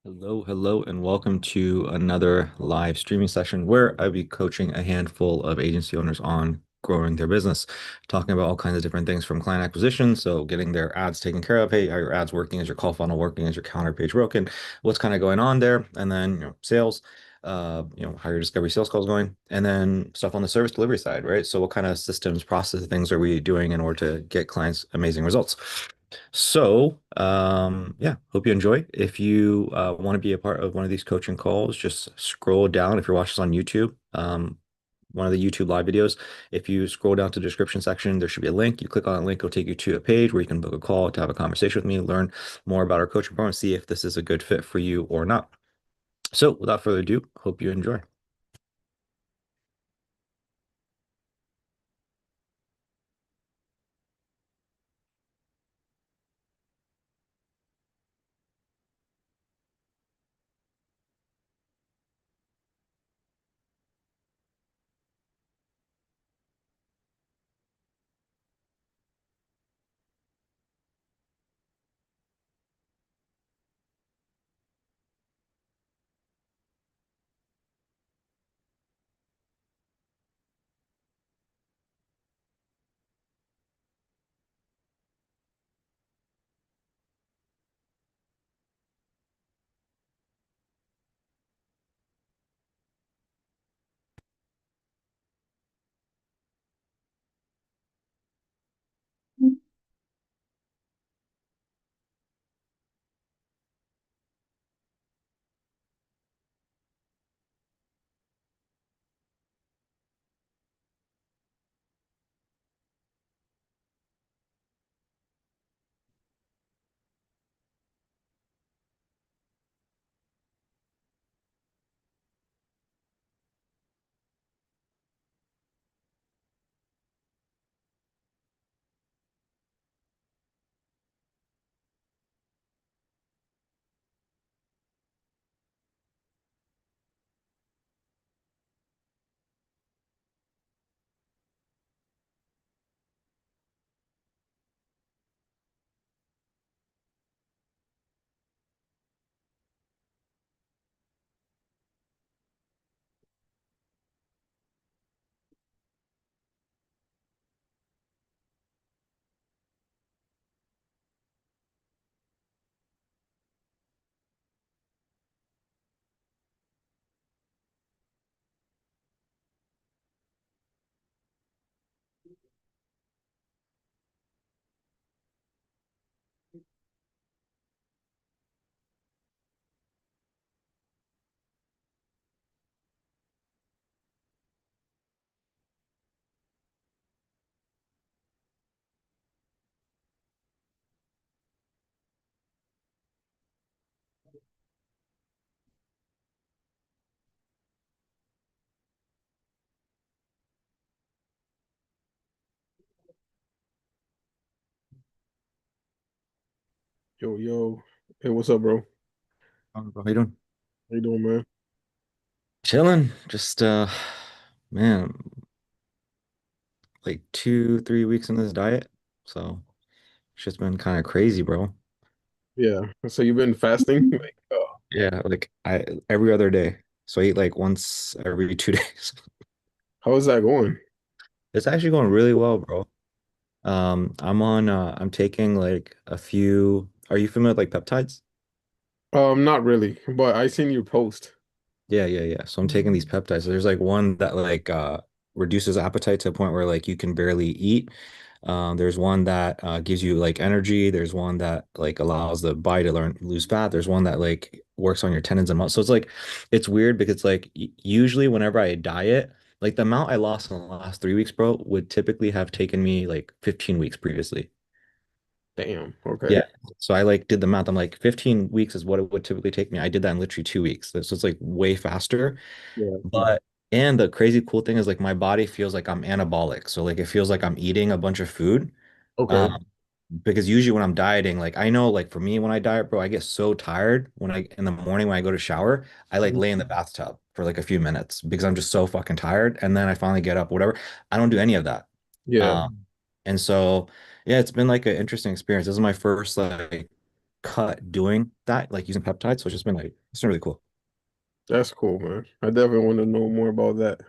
Hello, hello, and welcome to another live streaming session where I'll be coaching a handful of agency owners on growing their business, talking about all kinds of different things from client acquisition, so getting their ads taken care of. Hey, are your ads working? Is your call funnel working? Is your counter page working? What's kind of going on there? And then, sales, how your discovery sales calls going, and then stuff on the service delivery side, right? So what kind of systems, process things are we doing in order to get clients amazing results? Yeah, hope you enjoy. If you want to be a part of one of these coaching calls, just scroll down. If you're watching this on YouTube, one of the YouTube live videos, if you scroll down to the description section, there should be a link. You click on that link, it'll take you to a page where you can book a call to have a conversation with me, learn more about our coaching program, see if this is a good fit for you or not. So, without further ado, hope you enjoy. Yo, yo. Hey, what's up, bro? How you doing? How you doing, man? Chilling. Just man, like 2, 3 weeks in this diet. So it's just been kind of crazy, bro. Yeah. So you've been fasting? Like, Yeah, like I every other day. So I eat like once every 2 days. how is that going? It's actually going really well, bro. I'm taking like a few. Are you familiar with like peptides? Not really, but I seen you post. Yeah, yeah, yeah. So I'm taking these peptides. So there's like one that like reduces appetite to a point where like you can barely eat. There's one that gives you like energy. There's one that like allows the body to learn lose fat. There's one that like works on your tendons and muscles. So it's like it's weird because like usually whenever I diet, like the amount I lost in the last 3 weeks, bro, would typically have taken me like 15 weeks previously. Damn. Okay. Yeah. So I like did the math. I'm like 15 weeks is what it would typically take me. I did that in literally 2 weeks. So it's like way faster. Yeah. But and the crazy cool thing is like my body feels like I'm anabolic. So like it feels like I'm eating a bunch of food. Okay. Um, because usually when I'm dieting, like I know like for me when I diet, bro, I get so tired when I in the morning when I go to shower, I like Mhm. lay in the bathtub for like a few minutes because I'm just so fucking tired. And then I finally get up, whatever. I don't do any of that. Yeah. Um, and so yeah, it's been like an interesting experience. This is my first like cut doing that, like using peptides. So it's just been like it's been really cool. That's cool, man. I definitely want to know more about that.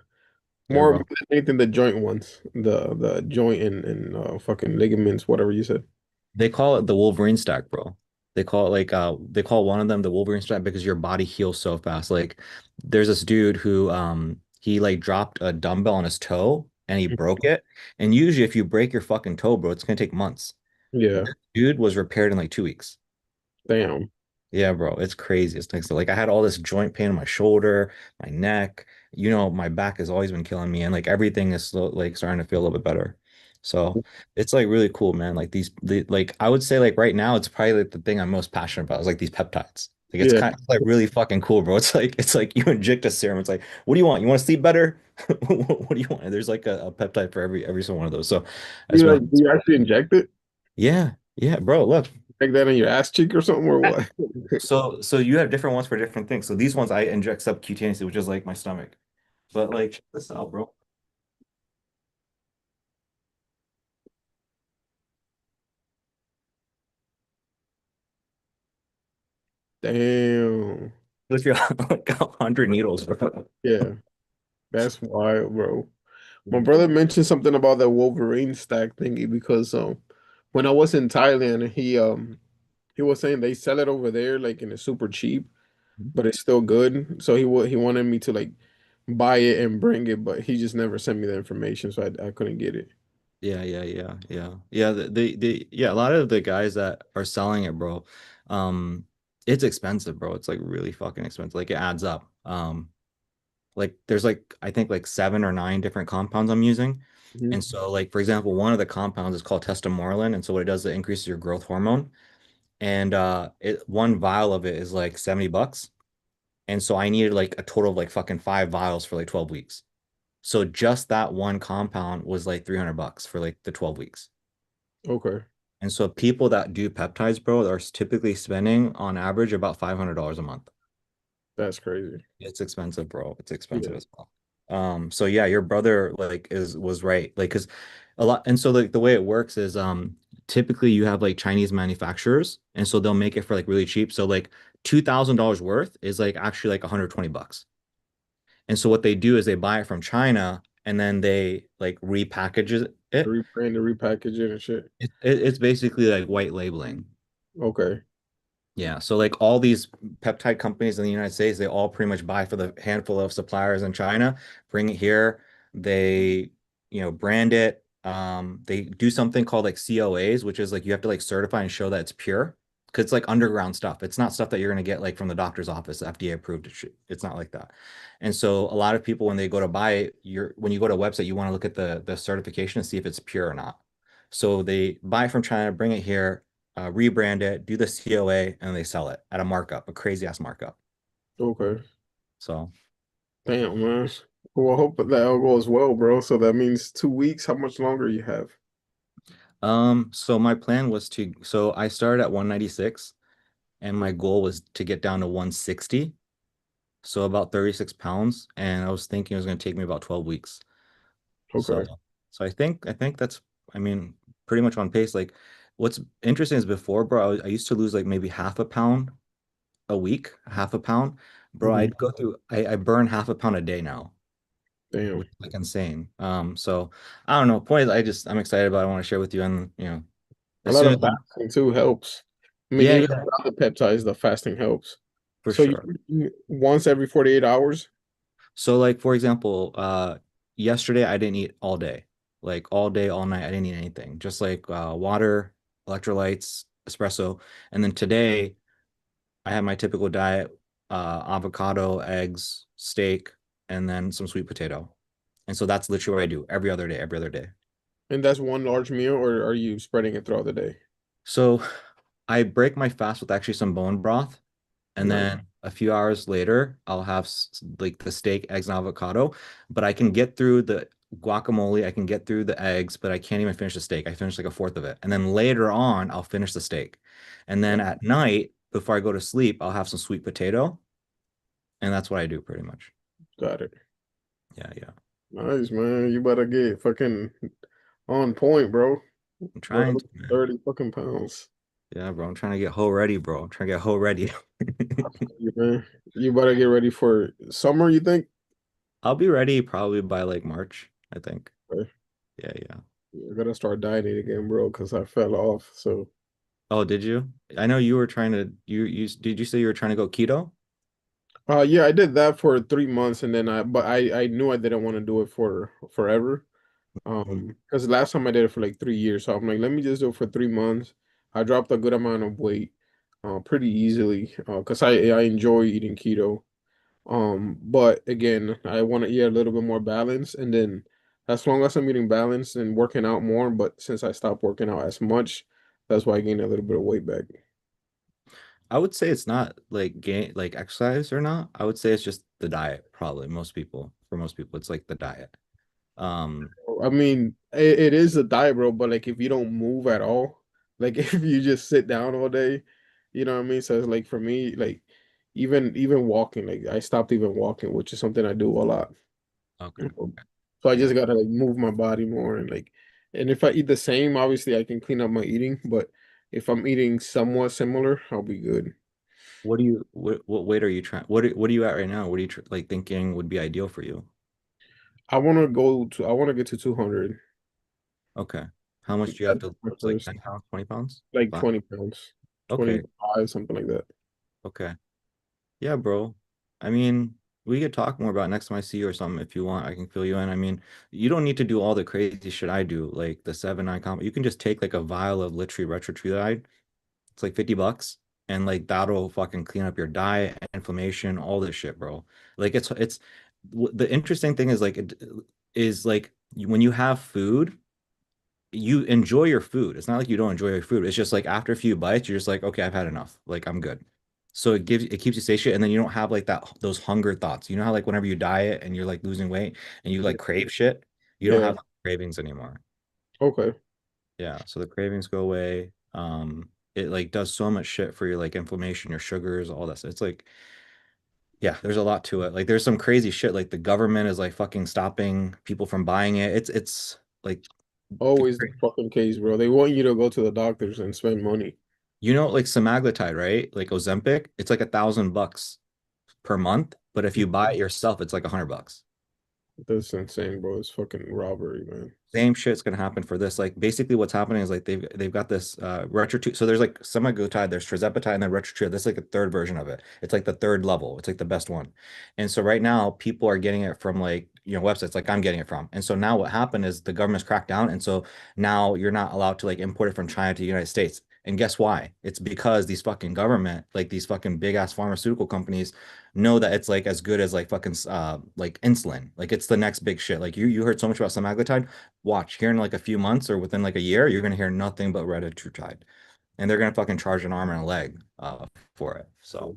Yeah, More bro. than anything, the joint ones, the joint and fucking ligaments, whatever you said. They call it the Wolverine stack, bro. They call one of them the Wolverine stack because your body heals so fast. Like there's this dude who he like dropped a dumbbell on his toe and he broke it. And usually if you break your fucking toe, bro, it's gonna take months. Yeah, This dude was repaired in like 2 weeks. damn. Yeah, bro, it's crazy. It's like I had all this joint pain in my shoulder, my neck. My back has always been killing me, and like everything is like starting to feel a little bit better. So it's like really cool, man. Like I would say like right now, it's probably like the thing I'm most passionate about is like these peptides. Like it's Yeah, kind of like really fucking cool, bro. It's like you inject a serum. It's like, what do you want? You want to sleep better? What do you want? And there's like a peptide for every single one of those. So I just you been like, like, do you actually inject it yeah, bro. Look. like that in your ass cheek or something or what? So you have different ones for different things. So these ones I inject subcutaneously, which is like my stomach. But like, check this out, bro. Damn. Literally like 100 needles, bro. Yeah, that's wild, bro. My brother mentioned something about that Wolverine stack thingy because when I was in Thailand, he was saying they sell it over there like and it's super cheap, but it's still good. So he wanted me to like buy it and bring it, but he just never sent me the information, so I couldn't get it. Yeah. Yeah. A lot of the guys that are selling it, bro, it's expensive, bro. It's like really fucking expensive. Like it adds up. Like there's like I think like 7 or 9 different compounds I'm using. And Mhm. so like for example, one of the compounds is called testosterone. And so what it does is it increases your growth hormone. And one vial of it is like $70. And so I needed like a total of like fucking 5 vials for like 12 weeks. So just that one compound was like $300 for like the 12 weeks. Okay, And so people that do peptides, bro, are typically spending on average about $500 a month. that's crazy. It's expensive, bro. It's expensive Yeah. as well. So yeah, your brother like is was right. Like, cause a lot, and so like the way it works is typically you have like Chinese manufacturers, and so they'll make it for like really cheap. So like $2,000 worth is like actually like $120. And so what they do is they buy it from China and then they like repackage it. Rebrand and repackage it and shit. It's basically like white labeling. Okay, Yeah, so like all these peptide companies in the United States, they all pretty much buy for the handful of suppliers in China, bring it here, they, brand it. They do something called like COAs, which is like you have to like certify and show that it's pure because it's like underground stuff. It's not stuff that you're gonna get like from the doctor's office, FDA approved. It's not like that. And so a lot of people when they go to buy it, when you go to a website, you want to look at the certification and see if it's pure or not. So they buy it from China, bring it here, rebrand it, do the COA, and they sell it at a markup, a crazy ass markup. okay. So, Damn, man. Well, I hope that all goes well, bro. So that means 2 weeks. How much longer you have? so my plan was so I started at 196 and my goal was to get down to 160. So about 36 pounds. And I was thinking it was going to take me about 12 weeks. So, Okay. so I think that's, I mean, pretty much on pace. Like what's interesting is before, bro, I used to lose like maybe half a pound a week, half a pound. Bro, Mhm. I burn half a pound a day now, Damn. which is like insane. So I don't know. Point is, I'm excited about it. I want to share with you. And, A as lot soon of as I'm, fasting too helps. I mean, yeah, even yeah, without the peptides, the fasting helps. for So you sure. once every 48 hours? So like, for example, yesterday I didn't eat all day, like all day, all night. I didn't eat anything, just like water, electrolytes, espresso. And then today I had my typical diet, avocado, eggs, steak, and then some sweet potato. And so that's literally what I do every other day. And that's one large meal, or are you spreading it throughout the day? So I break my fast with actually some bone broth. And Nice. then a few hours later, I'll have like the steak, eggs, and avocado. But I can get through the guacamole, I can get through the eggs, but I can't even finish the steak. I finish like a fourth of it. And then later on, I'll finish the steak. And then at night, before I go to sleep, I'll have some sweet potato. And that's what I do pretty much. Got it. Yeah. Nice, man. You better get fucking on point, bro. I'm Bro, trying to, man. 30 fucking pounds. Yeah, bro. I'm trying to get hoe ready, bro. I'm trying to get hoe ready. You, man. You better get ready for summer, you think? I'll be ready probably by like March, I think. Okay. Yeah, yeah. I gotta start dieting again, bro, because I fell off. So, Oh, did you? I know you were trying to you did you say you were trying to go keto? yeah, I did that for 3 months, and then I knew I didn't want to do it for forever. Mhm. Because last time I did it for like 3 years, so I'm like, let me just do it for 3 months. I dropped a good amount of weight, pretty easily, because I enjoy eating keto. But again, I want to eat a little bit more balance, and then as long as I'm eating balance and working out more, but since I stopped working out as much, that's why I gained a little bit of weight back. I would say it's not like like exercise or not. I would say it's just the diet, probably for most people, it's like the diet. Um, I mean, it is a diet, bro, but like if you don't move at all, like if you just sit down all day, you know what I mean? So it's like for me, like even walking, like I stopped even walking, which is something I do a lot. okay. So I Yeah. just gotta like move my body more and if I eat the same, obviously I can clean up my eating, but if I'm eating somewhat similar, I'll be good. What weight are you trying? What are you at right now? What are you like thinking would be ideal for you? I want to get to 200. Okay. How much do you have That's to my lose? Like first, 10 pounds, 20 pounds? like Five? 20 pounds, Okay. 25, something like that. Okay. Yeah, bro. I mean, we could talk more about next time I see you or something if you want. I can fill you in. I mean, you don't need to do all the crazy shit I do, like the 7-9 combo. You can just take like a vial of literally retrotrutide. It's like $50, and like that'll fucking clean up your diet, inflammation, all this shit, bro. Like the interesting thing is like it is like when you have food, you enjoy your food. It's not like you don't enjoy your food. It's just like after a few bites, you're just like, okay, I've had enough. Like I'm good. So it keeps you satiated, and then you don't have like those hunger thoughts. You know how like whenever you diet and you're like losing weight and you like crave shit, you don't Yeah. have cravings anymore. Okay. Yeah, so the cravings go away. It like does so much shit for your like inflammation, your sugars, all that stuff. It's like, yeah, there's a lot to it. Like there's some crazy shit. Like the government is like fucking stopping people from buying it. It's like the Always the fucking case, bro. They want you to go to the doctors and spend money. like semaglutide, right? Like Ozempic, it's like $1,000 per month, but if you buy it yourself, it's like $100. That's insane, bro. It's fucking robbery, man. Same shit's gonna happen for this. Like basically what's happening is like they've got this retro, so there's like semaglutide, there's tirzepatide, and then retro. This is like a third version of it. It's like the third level. It's like the best one. And so right now people are getting it from like websites like I'm getting it from. And so now what happened is the government's cracked down, and so now you're not allowed to like import it from China to the United States. And guess why? It's because these fucking government, like these fucking big ass pharmaceutical companies, know that it's like as good as like fucking like insulin. Like it's the next big shit. Like you heard so much about semaglutide. Watch here in like a few months or within like a year, you're gonna hear nothing but Reddit and they're gonna fucking charge an arm and a leg for it. So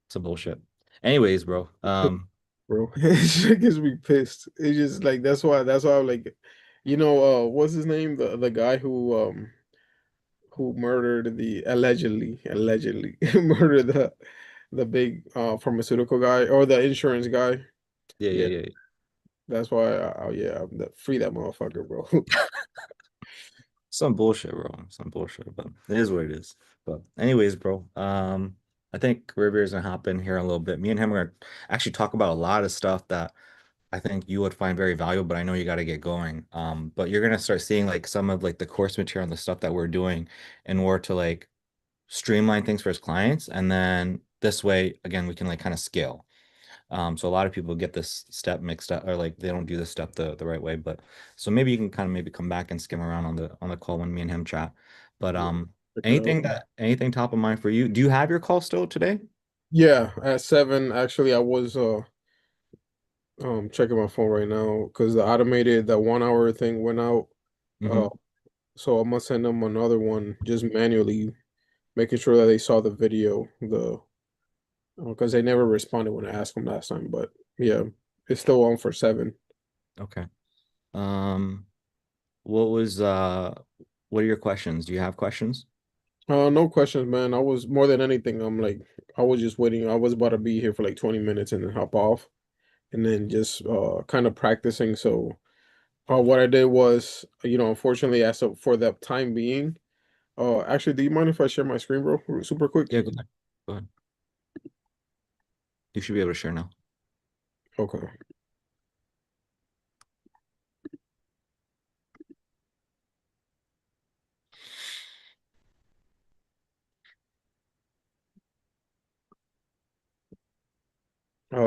it's a bullshit. Anyways, bro. Bro, it shit gets me pissed. It's just like that's why I'm like, what's his name? The guy who murdered the allegedly murdered the big pharmaceutical guy or the insurance guy. Yeah, yeah, Yeah, yeah. that's why yeah, free that motherfucker, bro. Some bullshit, bro. Some bullshit, but it is what it is. But anyways, bro. I think Rivier's gonna hop in here a little bit. Me and him are gonna actually talk about a lot of stuff that I think you would find very valuable, but I know you got to get going. But you're gonna start seeing like some of like the course material and the stuff that we're doing in order to like streamline things for his clients. And then this way, again, we can like kind of scale. So a lot of people get this step mixed up or like they don't do this step the right way. But so maybe you can kind of maybe come back and skim around on the call when me and him chat. But Yeah, check it out. anything top of mind for you? Do you have your call still today? Yeah, at 7, actually, I was checking my phone right now because the automated that 1 hour thing went out. Hmm. Uh, so I'm gonna send them another one just manually, making sure that they saw the video, because they never responded when I asked them last time. But yeah, it's still on for 7. Okay. Um, what was what are your questions? Do you have questions? No questions, man. I was more than anything. I was just waiting. I was about to be here for like 20 minutes and then hop off, and then just kind of practicing. So what I did was, unfortunately, as of for the time being. Oh, actually, do you mind if I share my screen, bro? Super quick. Yeah, go ahead. Go ahead. You should be able to share now. Okay.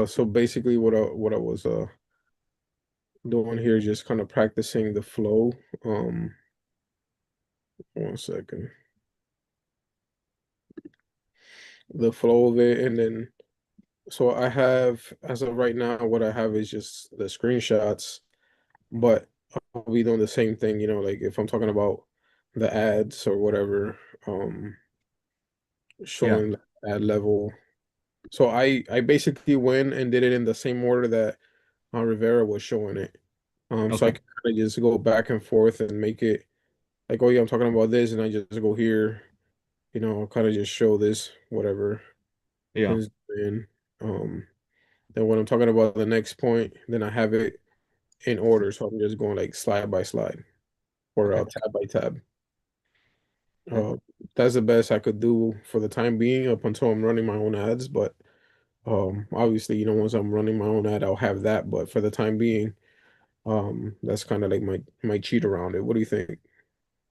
So basically, what I was doing here is just kind of practicing the flow. Um, 1 second. The flow of it, and then so I have, as of right now, what I have is just the screenshots, but I'll be doing the same thing, like if I'm talking about the ads or whatever, Yeah. showing the ad level. So I basically went and did it in the same order that Rivera was showing it. So I Okay. can kind of just go back and forth and make it like, oh yeah, I'm talking about this, and I just go here, kind of just show this, whatever Yeah. is in. Um, then when I'm talking about the next point, then I have it in order. So I'm just going like slide by slide or Okay. tab by tab. Okay. Uh, that's the best I could do for the time being up until I'm running my own ads. But obviously, once I'm running my own ad, I'll have that. But for the time being, that's kind of like my cheat around it. What do you think?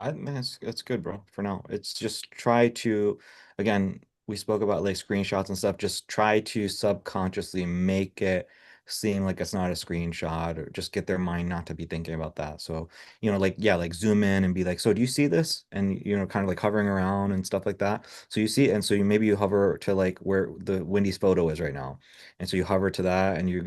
I mean, it's good, bro. For now, it's just try to, again, we spoke about like screenshots and stuff. Just try to subconsciously make it seem like it's not a screenshot, or just get their mind not to be thinking about that. So, like yeah, like zoom in and be like, so do you see this? And kind of like hovering around and stuff like that. So you see, and so maybe you hover to like where the Wendy's photo is right now, and so you hover to that, and you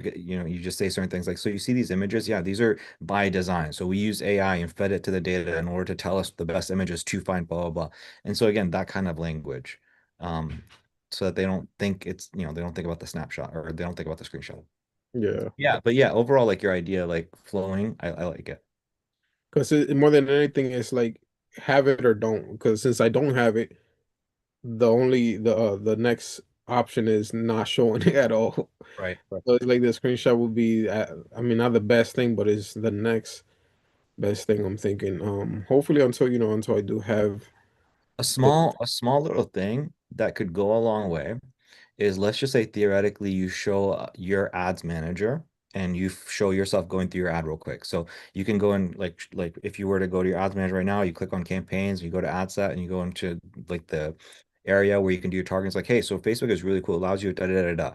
just say certain things like, so you see these images? Yeah, these are by design. So we use AI and fed it to the data in order to tell us the best images to find blah blah blah. And so again, that kind of language, um, so that they don't think it's they don't think about the snapshot or they don't think about the screenshot. Yeah, Yeah, but yeah, overall, like your idea, like flowing, I like it. because more than anything, it's like have it or don't. Because since I don't have it, the next option is not showing it at all. Right. Right. So it's like the screenshot would be, I mean, not the best thing, but it's the next best thing I'm thinking. Hopefully until I do have A the small little thing that could go a long way is, let's just say theoretically you show your ads manager and you show yourself going through your ad real quick. So you can go in like if you were to go to your ads manager right now, you click on campaigns, you go to ad set and you go into like the area where you can do your targets like, hey, so Facebook is really cool, it allows you da da da da.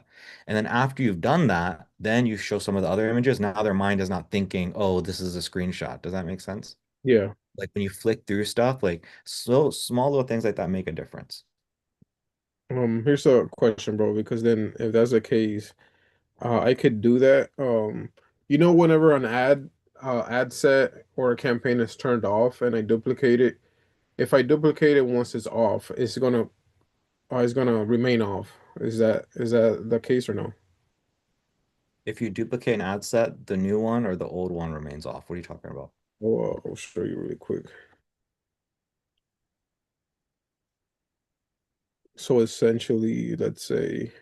And then after you've done that, then you show some of the other images. Now their mind is not thinking, oh, this is a screenshot. Does that make sense? yeah. Like when you flick through stuff, like so small little things like that make a difference. Here's a question, bro, because then if that's the case, I could do that. Whenever an ad set or a campaign is turned off and I duplicate it, if I duplicate it once it's off, it's gonna remain off. Is that the case or no? If you duplicate an ad set, the new one or the old one remains off. What are you talking about? I'll show you really quick. So essentially, let's say,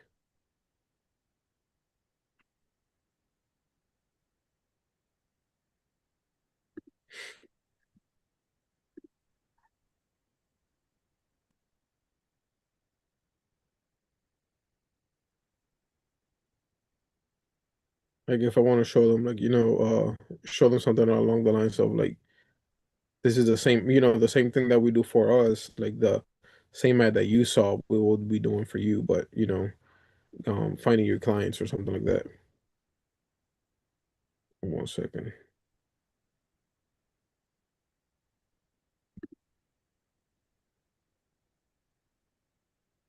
like if I want to show them, like show them something along the lines of like this is the same thing that we do for us, like the same ad that you saw, we will be doing for you, but finding your clients or something like that. 1 second.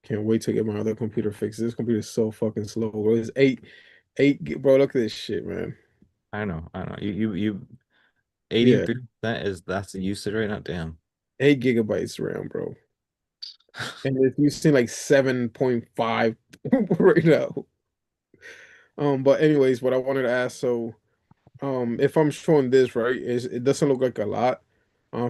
Can't wait to get my other computer fixed. This computer is so fucking slow, bro. It's bro. Look at this shit, man. I know. You Yeah, 83% is that's the usage right now. Damn. 8 gigabytes RAM, bro. And if you've seen like 7.5 right now. But anyways, what I wanted to ask, so if I'm showing this right, is it doesn't look like a lot.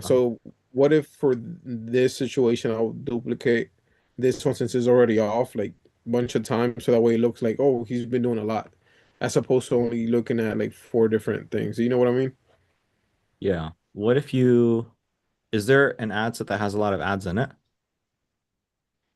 So what if for this situation I'll duplicate this one since it's already off like a bunch of times so that way it looks like, oh, he's been doing a lot, as opposed to only looking at like four different things. You know what I mean? Yeah. What if you Is there an ad set that has a lot of ads in it?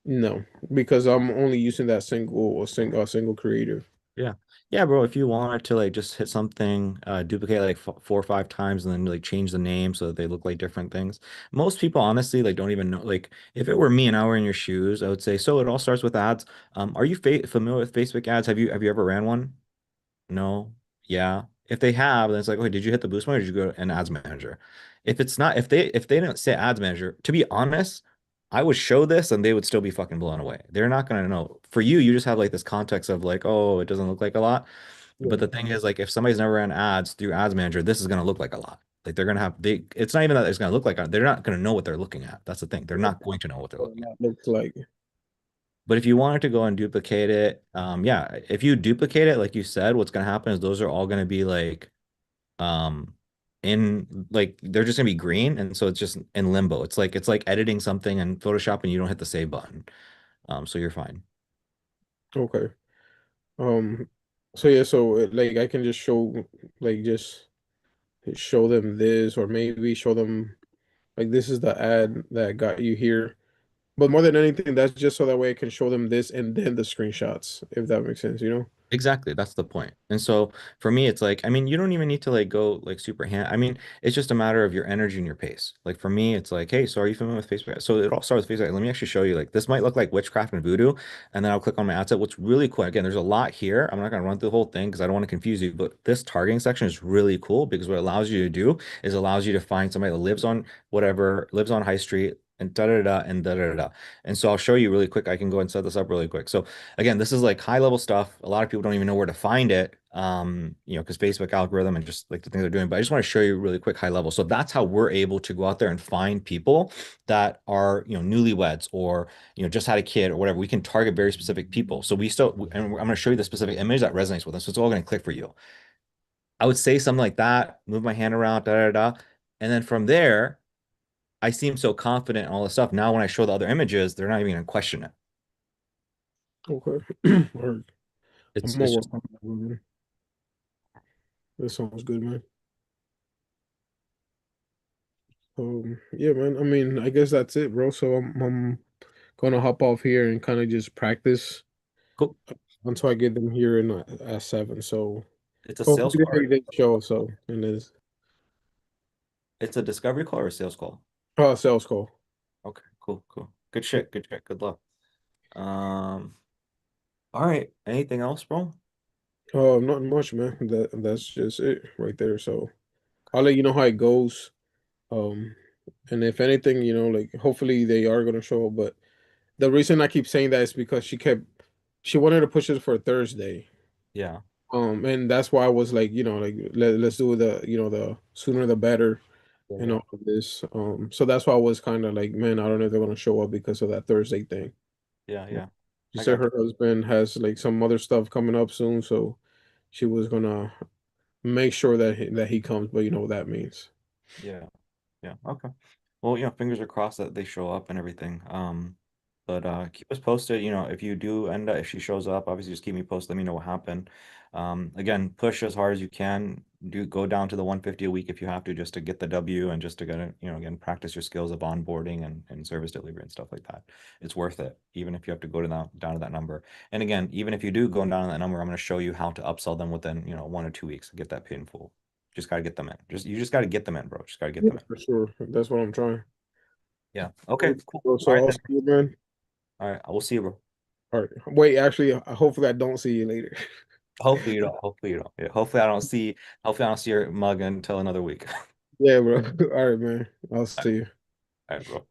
No, because I'm only using that single creative. Yeah. Yeah, bro, if you wanted to like just hit something, duplicate like f 4 or 5 times and then like change the name so that they look like different things. Most people honestly like don't even know. Like if it were me and I were in your shoes, I would say, so it all starts with ads. Are you fa familiar with Facebook ads? Have you ever ran one? No. Yeah. If they have, then it's like, okay, did you hit the boost mode or did you go in ads manager? If it's not, if they didn't say ads manager, to be honest, I would show this and they would still be fucking blown away. They're not gonna know. For you, you just have like this context of like, oh, it doesn't look like a lot. But Yeah. the thing is, like, if somebody's never ran ads through ads manager, this is gonna look like a lot. Like they're gonna have it's not even that it's gonna look like they're not gonna know what they're looking at. That's the thing. They're not going to know what they're What looking at. that looks like. But if you wanted to go and duplicate it, yeah, if you duplicate it, like you said, what's gonna happen is those are all gonna be like um in like they're just gonna be green, and so it's just in limbo. It's like editing something in Photoshop and you don't hit the save button. So you're fine. Okay. Um. So yeah. So like I can just show like just show them this, or maybe show them like this is the ad that got you here. But more than anything, that's just so that way I can show them this and then the screenshots, if that makes sense, you know? Exactly, that's the point. And so for me, it's like, I mean, you don't even need to like go like super hand. I mean, it's just a matter of your energy and your pace. Like for me, it's like, hey, so are you familiar with Facebook? So it all starts with Facebook. Let me actually show you. Like this might look like witchcraft and voodoo, and then I'll click on my ad set. What's really cool, again, there's a lot here. I'm not gonna run through the whole thing because I don't want to confuse you, but this targeting section is really cool because what it allows you to do is allows you to find somebody that lives on whatever, lives on High Street and da da da and da da da. And so I'll show you really quick. I can go and set this up really quick. So again, this is like high level stuff. A lot of people don't even know where to find it, because Facebook algorithm and just like the things they're doing. But I just want to show you really quick high level. So that's how we're able to go out there and find people that are, newlyweds or, just had a kid or whatever. We can target very specific people. So we still, and I'm going to show you the specific image that resonates with us. So it's all going to click for you. I would say something like that, move my hand around, da da da. And then from there, I seem so confident in all this stuff. Now, when I show the other images, they're not even going to question it. Okay. Or I'm It's gonna it's work just on that one, man. That sounds good, man. Yeah, man. I mean, I guess that's it, bro. So I'm gonna hop off here and kind of just practice cool. until I get them here in at 7. So It's a hopefully sales call. they show. So and it's It's a discovery call or a sales call? sales call. Okay, cool, cool. Good shit, good shit, good luck. All right. Anything else, bro? Not much, man. That's just it right there. So I'll let you know how it goes. Um, and if anything, like hopefully they are gonna show up. But the reason I keep saying that is because she wanted to push it for Thursday. Yeah, And that's why I was like, like let's do the sooner the better yeah, and yeah, all of this. So that's why I was kind of like, man, I don't know if they're gonna show up because of that Thursday thing. yeah, yeah. She I said got her you. husband has like some other stuff coming up soon, so she was gonna make sure that he comes, but you know what that means. Yeah. Yeah. Okay. Well, fingers are crossed that they show up and everything. But keep us posted. If you do end up, if she shows up, obviously just keep me posted. Let me know what happened. Again, push as hard as you can. Do go down to the 150 a week if you have to, just to get the W and just to get it, again, practice your skills of onboarding and service delivery and stuff like that. It's worth it, even if you have to go to that down to that number. And again, even if you do go down to that number, I'm going to show you how to upsell them within, 1 or 2 weeks to get that paid in full. Just got to get them in. You just got to get them in, bro. Just got to get Yeah, them in. for sure. That's what I'm trying. Yeah. Okay, cool. All So right I'll then. see you, man. All right. I will see you, bro. All right. Wait, actually, hopefully I don't see you later. Hopefully you don't. Hopefully you don't. Yeah. Hopefully I don't see your mug until another week. Yeah, bro. All right, man. I'll All see you. right, bro.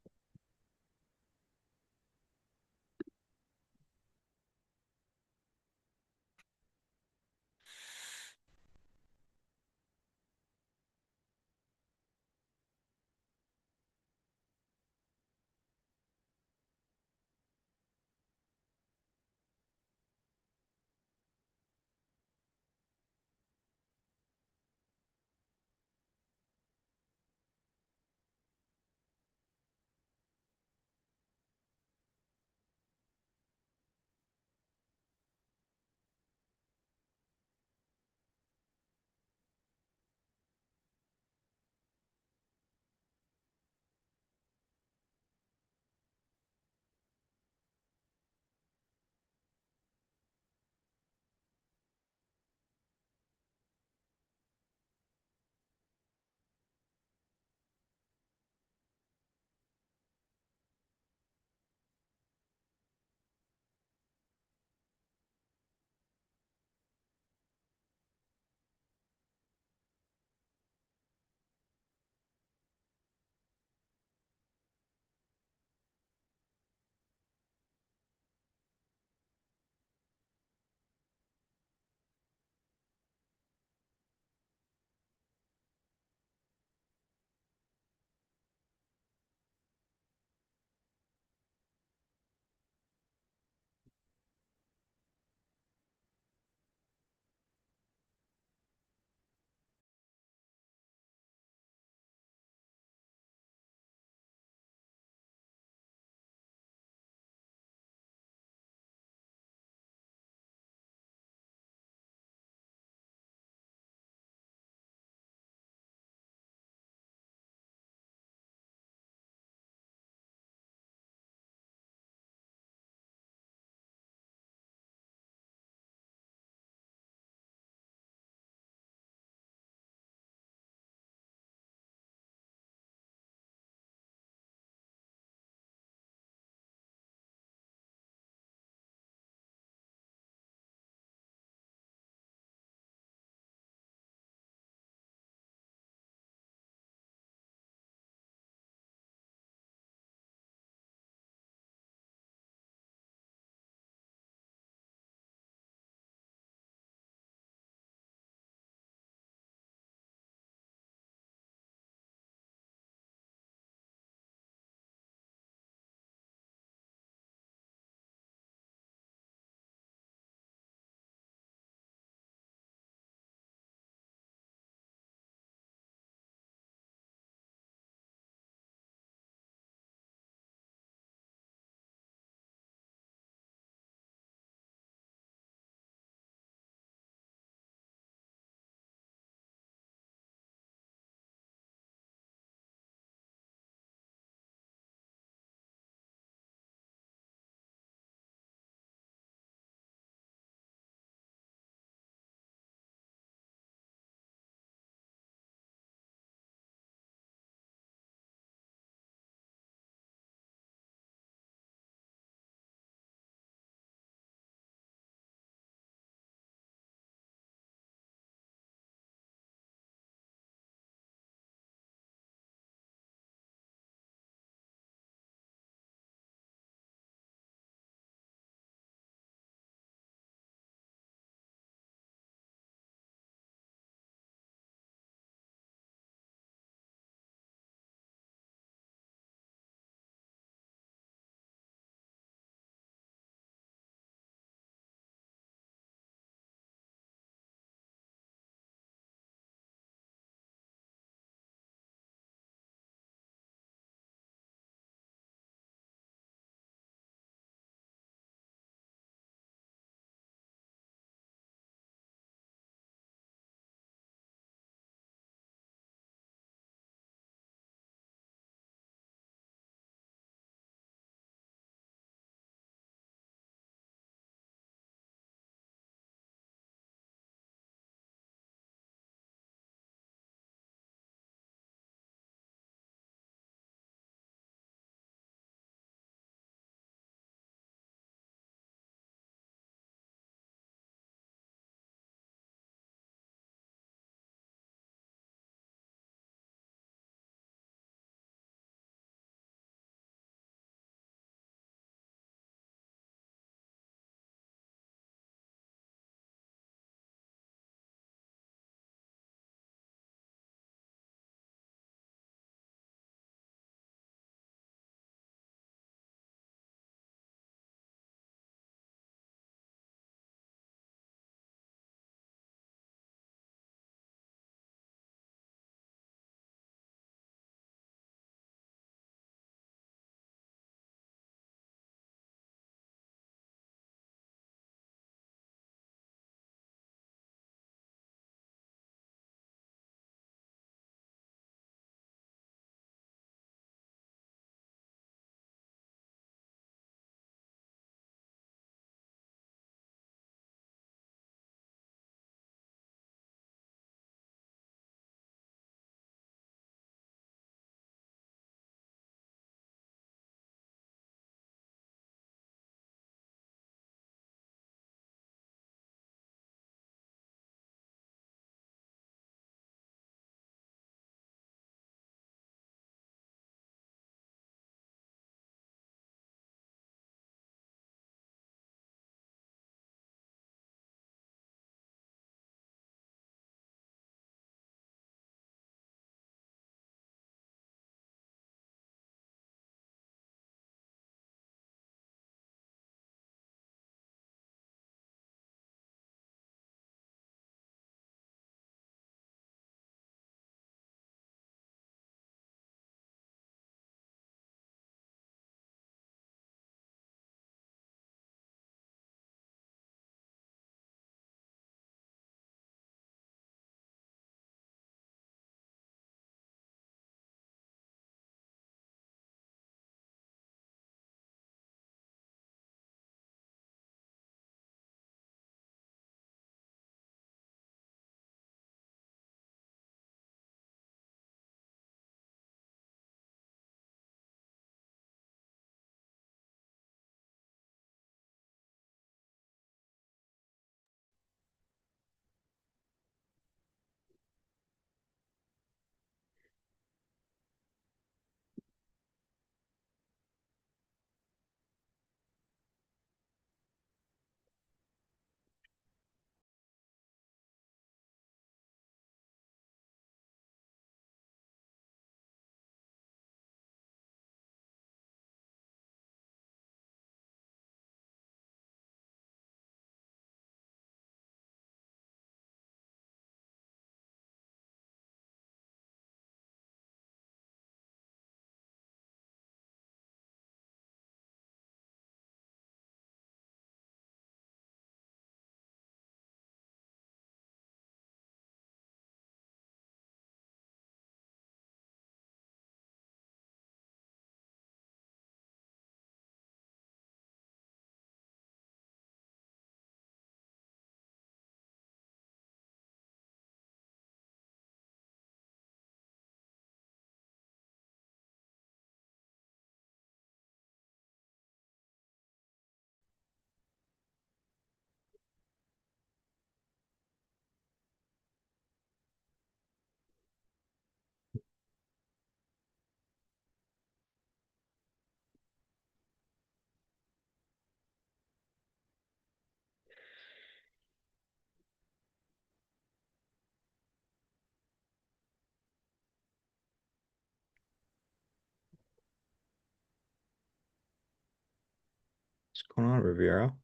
What's going on, Riviera?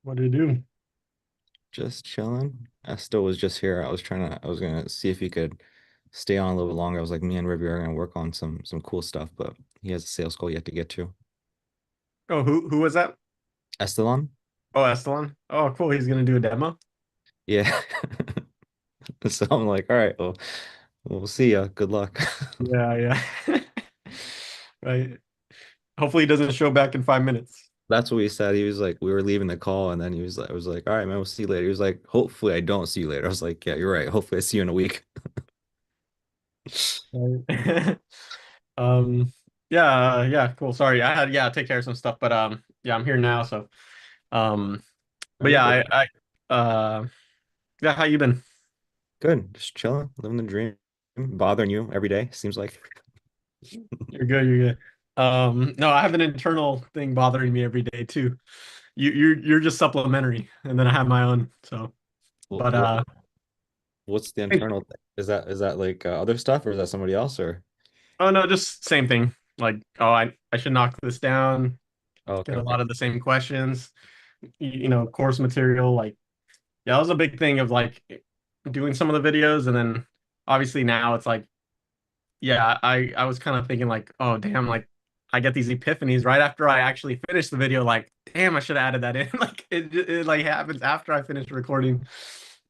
What do you do? Just chilling. Esto was just here. I was gonna see if he could stay on a little bit longer. I was like, me and Riviera are gonna work on some cool stuff, but he has a sales call yet to get to. Oh, who was that? Estelon? Oh, Estelan. Oh, cool. He's gonna do a demo. Yeah. So I'm like, all right, well, we'll see ya. Good luck. Yeah, yeah. Right. Hopefully he doesn't show back in 5 minutes. That's what he said. He was like, we were leaving the call, and then he was like, I was like, all right, man, we'll see you later. He was like, hopefully I don't see you later. I was like, yeah, you're right. Hopefully I see you in a week. Right. Um, yeah, yeah, cool. Sorry, I had take care of some stuff, but yeah, I'm here now. So, um, No, but you're yeah, good. yeah, how you been? Good. Just chilling, living the dream, bothering you every day, seems like. You're good. You're good. No, I have an internal thing bothering me every day too. You're just supplementary, and then I have my own. So, What, but what what's the internal thing? Is that like other stuff or is that somebody else or oh no, just same thing. Like, oh, I should knock this down, oh, okay, get a okay. lot of the same questions, course material. Like, yeah, that was a big thing of like doing some of the videos, and then obviously now it's like, yeah, I was kind of thinking like, oh damn, like I get these epiphanies right after I actually finish the video. Like, damn, I should have added that in. Like, it like happens after I finish recording,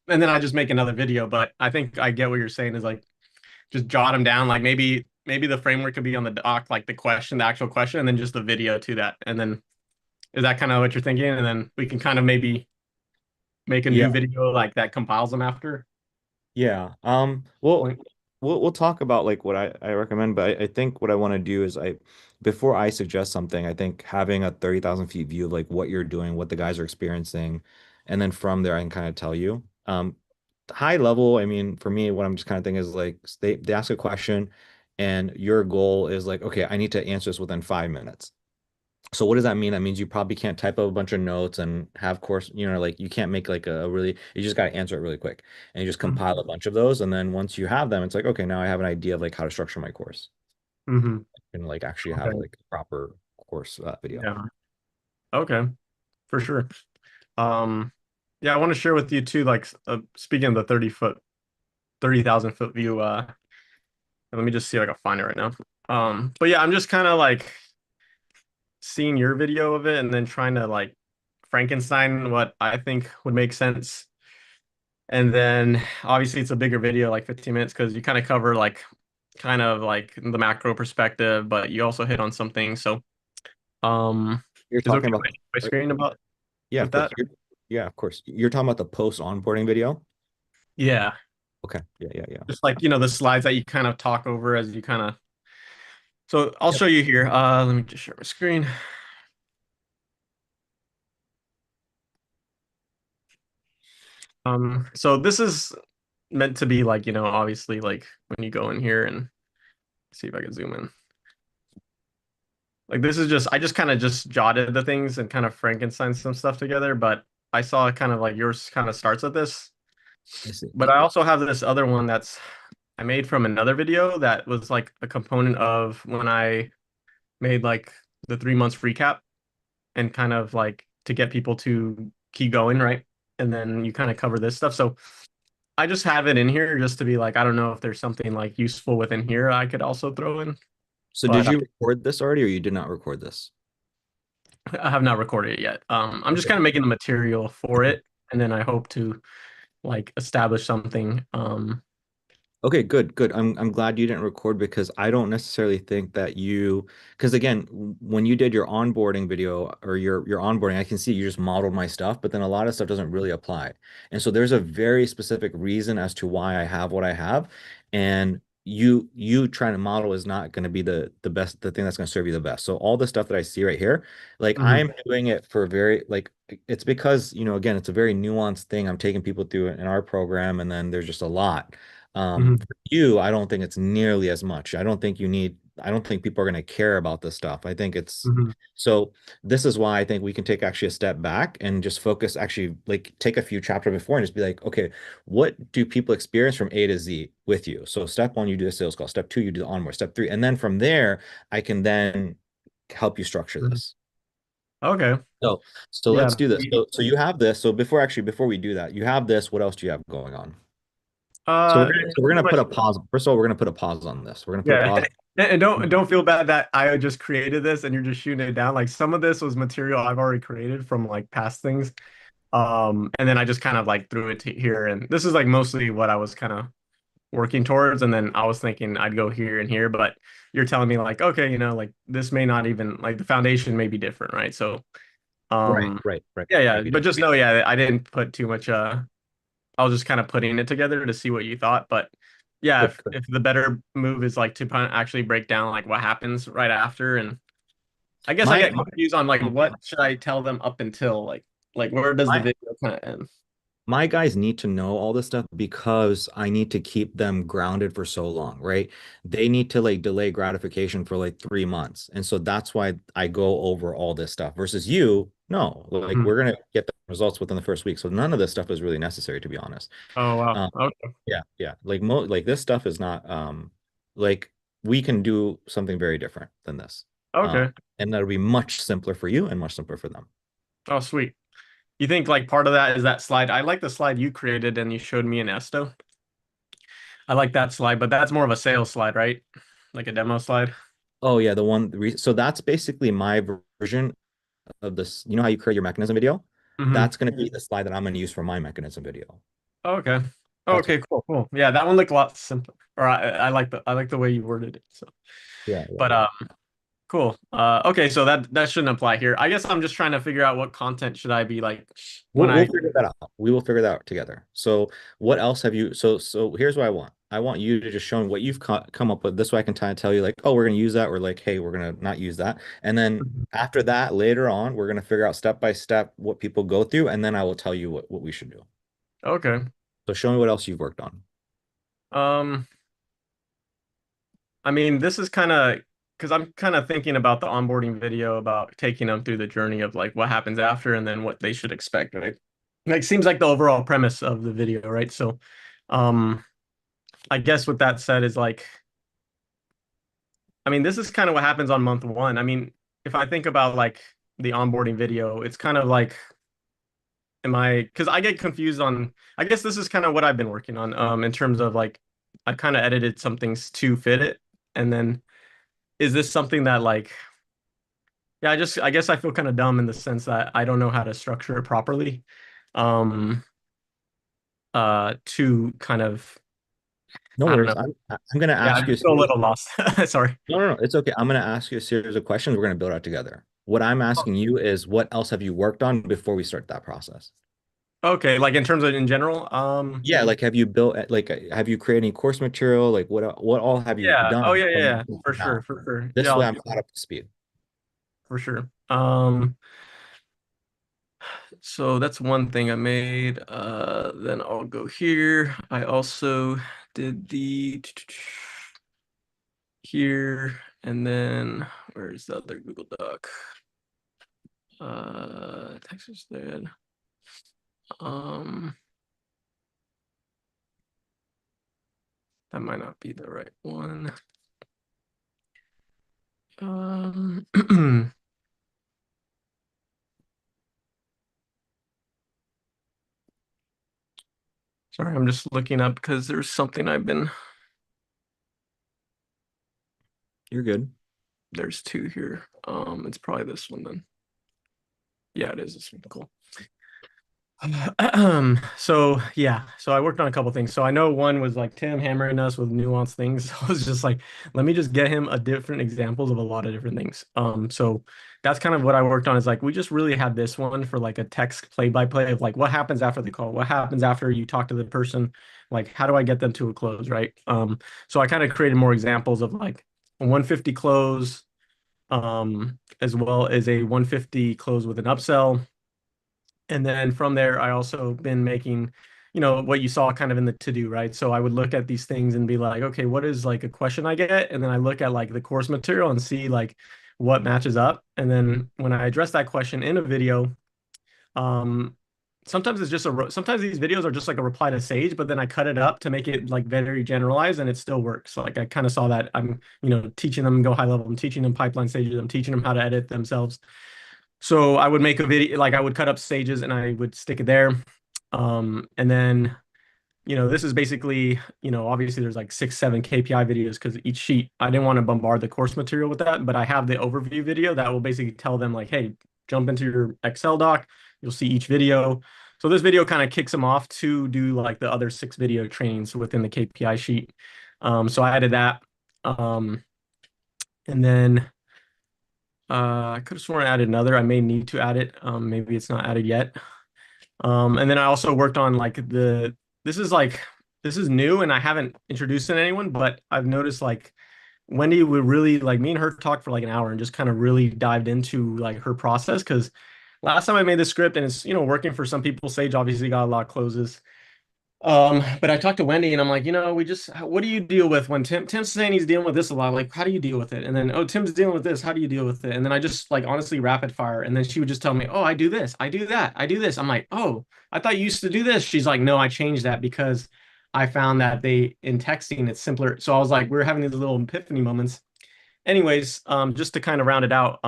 and then I just make another video. But I think I get what you're saying is like just jot them down. Like maybe the framework could be on the doc, like the actual question, and then just the video to that. And then is that kind of what you're thinking? And then we can kind of maybe make a Yeah. new video like that compiles them after Yeah. Well, point. we'll talk about like what I recommend, but I think what I want to do is before I suggest something, I think having a 30,000 feet view of like what you're doing, what the guys are experiencing, and then from there I can kind of tell you. High level, I mean, for me, what I'm just kind of thinking is like they ask a question and your goal is like, okay, I need to answer this within 5 minutes. So what does that mean? That means you probably can't type up a bunch of notes and have course, like you can't make like a really, you just got to answer it really quick and you just compile a Mm-hmm. bunch of those. And then once you have them, it's like, okay, now I have an idea of like how to structure my course Mm-hmm. and like actually have Okay. like a proper course video. Yeah. Okay. For sure. Um, yeah, I want to share with you too, like speaking of the 30,000 foot view, let me just see if I can find it right now. But yeah, I'm just kind of like seeing your video of it and then trying to like Frankenstein what I think would make sense. And then obviously it's a bigger video, like 15 minutes, because you kind of cover like kind of like the macro perspective, but you also hit on something. So um You're is it talking okay about, if I share my screen about yeah, of with course. that? Yeah, of course. You're talking about the post onboarding video. Yeah. Okay. Yeah, yeah, yeah. Just like the slides that you kind of talk over as you kind of so I'll Yep. show you here. Let me just share my screen. So this is meant to be like, obviously like when you go in here and see if I can zoom in. Like this is just I just kind of just jotted the things and kind of Frankenstein some stuff together, but I saw kind of like yours kind of starts with this. I see. But I also have this other one that's I made from another video that was like a component of when I made like the 3 months recap and kind of like to get people to keep going, right? And then you kind of cover this stuff. So I just have it in here just to be like, I don't know if there's something like useful within here I could also throw in, So did but you record this already or you did not record this? I have not recorded it yet. I'm just Okay. kind of making the material for it, and then I hope to like establish something. Okay, good, good. I'm glad you didn't record because I don't necessarily think that because again, when you did your onboarding video or your onboarding, I can see you just modeled my stuff, but then a lot of stuff doesn't really apply. And so there's a very specific reason as to why I have what I have, and you trying to model is not going to be the best, the thing that's going to serve you the best. So all the stuff that I see right here, like Mhm, I'm doing it for very like it's because, again, it's a very nuanced thing. I'm taking people through it in our program, and then there's just a lot. mhm, For you, I don't think it's nearly as much. I don't think people are going to care about this stuff. I think mhm, so this is why I think we can take actually a step back and just focus, actually like take a few chapters before and just be like, okay, what do people experience from A to Z with you? So step one, you do the sales call. Step two, you do the onboard. Step three. And then from there, I can then help you structure Mhm. this. Okay. So so let's Yeah. do this. So you have this. So before we do that, you have this. What else do you have going on? So we're Pretty gonna put much. a pause. First of all, we're gonna put a pause on this. We're gonna put a Yeah. pause. And don't feel bad that I just created this and you're just shooting it down. Like some of this was material I've already created from like past things. And then I just kind of like threw it to here. And this is like mostly what I was kind of working towards. And then I was thinking I'd go here and here, but you're telling me like, okay, like this may not even like the foundation may be different, right? So Right, um right, right. yeah, yeah. Maybe But different. just know, yeah, I didn't put too much I was just kind of putting it together to see what you thought. But yeah, Good, if good. if the better move is like to actually break down like what happens right after, and I guess I My get confused on like what should I tell them up until like where does the my video kind of end? my guys need to know all this stuff because I need to keep them grounded for so long, right? They need to like delay gratification for like 3 months. And so that's why I go over all this stuff versus you. No, like Hmm. we're gonna get the results within the first week. So none of this stuff is really necessary, to be honest. Oh wow. Um, Okay. yeah, yeah. Like this stuff is not like we can do something very different than this. Um, Okay. and that'll be much simpler for you and much simpler for them. Oh sweet. You think like part of that is that slide? I like the slide you created and you showed me in Esto. I like that slide, but that's more of a sales slide, right? Like a demo slide. Oh yeah, so that's basically my version of this. You know how you create your mechanism video? Hmm. That's going to be the slide that I'm going to use for my mechanism video. Okay. That's what, Okay, cool, cool. Yeah, that one looked a lot simpler. Or I like the way you worded it. So, yeah, yeah, but yeah. cool. Okay, so that shouldn't apply here. I guess I'm just trying to figure out what content should I be like when We'll I. figure that out. We will figure that out together. So what else have you? So here's what I want. I want you to just show me what you've come up with. This way I can kind of tell you like, oh, we're going to use that, or like, hey, we're going to not use that. And then after that, later on, we're going to figure out step by step what people go through, and then I will tell you what we should do. Okay. So show me what else you've worked on. Um, I mean, this is kind of because I'm kind of thinking about the onboarding video about taking them through the journey of like what happens after and then what they should expect, right? Like seems like the overall premise of the video, right? So, um, I guess with that said is like, I mean, this is kind of what happens on month one. I mean, if I think about like the onboarding video, it's kind of like, because I get confused on, I guess this is kind of what I've been working on, in terms of like, I kind of edited some things to fit it. And then is this something that like, yeah, I guess I feel kind of dumb in the sense that I don't know how to structure it properly. Um, to kind of, No I don't worries. know. I'm going to Yeah, ask I'm you a still a series. little lost. Sorry. No. It's okay. I'm going to ask you a series of questions. We're going to build out together. What I'm asking you is what else have you worked on before we start that process? Okay, like in terms of in general, Yeah, like have you built like have you created any course material? Like what all have you yeah. Oh done yeah, yeah, from yeah. For sure, now? for sure. This Yeah, way I'm caught up to speed. for sure. So that's one thing I made. Then I'll go here. I also did the here, and then where's the other Google Doc? Texas thread. Um, that might not be the right one. Um, sorry, I'm just looking up because there's something I've been. You're good. There's two here. It's probably this one then. Yeah, it is this one. Cool. So yeah, so I worked on a couple things. So I know one was like Tim hammering us with nuanced things. So I was just like, let me just get him a different examples of a lot of different things. So that's kind of what I worked on is like we just really had this one for like a text play by play of like what happens after the call, what happens after you talk to the person, like how do I get them to a close, right? So I kind of created more examples of like a 150 close, as well as a 150 close with an upsell. And then from there, I also been making, what you saw kind of in the to do, right? So I would look at these things and be like, okay, what is like a question I get? And then I look at like the course material and see like what matches up. And then when I address that question in a video, um, sometimes it's just sometimes these videos are just like a reply to Sage, but then I cut it up to make it like very generalized and it still works. Like I kind of saw that I'm, teaching them go high level. I'm teaching them pipeline stages. I'm teaching them how to edit themselves. So I would make a video, like I would cut up stages and I would stick it there. And then, this is basically, obviously there's like 6, 7 KPI videos because each sheet, I didn't want to bombard the course material with that, but I have the overview video that will basically tell them like, hey, jump into your Excel doc, you'll see each video. So this video kind of kicks them off to do like the other 6 video trainings within the KPI sheet. So I added that. And then I could have sworn I added another. I may need to add it. Maybe it's not added yet. And then I also worked on like this is like this is new and I haven't introduced it to anyone, but I've noticed like Wendy would really like me and her talk for like an hour and just kind of really dived into like her process because last time I made the script and it's working for some people. Sage obviously got a lot of closes. But I talked to Wendy and I'm like, what do you deal with when Tim's saying he's dealing with this a lot? Like, how do you deal with it? And then, oh, Tim's dealing with this. How do you deal with it? And then I just like honestly rapid fire. And then she would just tell me, oh, I do this, I do that, I do this. I'm like, oh, I thought you used to do this. She's like, no, I changed that because I found that in texting it's simpler. So I was like, we're having these little epiphany moments. Anyways, just to kind of round it out,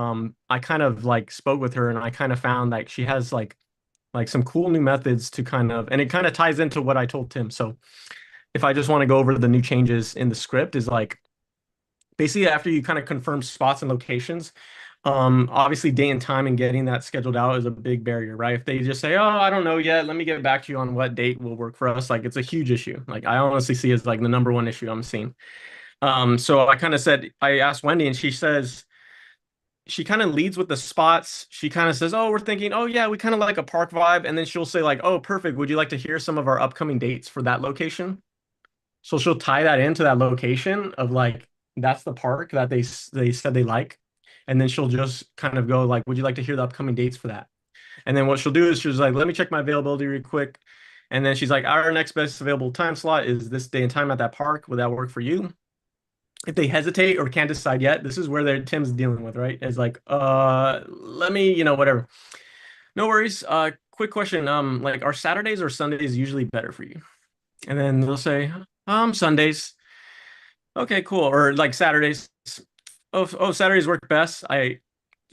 I kind of like spoke with her and I kind of found like she has like some cool new methods to kind of, and it kind of ties into what I told Tim. So if I just want to go over the new changes in the script is like basically after you kind of confirm spots and locations, obviously day and time and getting that scheduled out is a big barrier, right? If they just say, oh, I don't know yet, let me get back to you on what date will work for us. Like it's a huge issue. Like I honestly see it's like the number one issue I'm seeing. So I kind of said, I asked Wendy and she kind of leads with the spots. She kind of says, "Oh, we're thinking, oh yeah, we kind of like a park vibe." And then she'll say like, "Oh, perfect. Would you like to hear some of our upcoming dates for that location?" So she'll tie that into that location of like that's the park that they said they like. And then she'll just kind of go like, "Would you like to hear the upcoming dates for that?" And then what she'll do is she's like, "Let me check my availability real quick." And then she's like, "Our next best available time slot is this day and time at that park. Would that work for you?" If they hesitate or can't decide yet, this is where Tim's dealing with, right? Is like, let me, whatever. No worries. Quick question. Like, are Saturdays or Sundays usually better for you? And then they'll say, Sundays. Okay, cool. Or like Saturdays. Oh, Saturdays work best.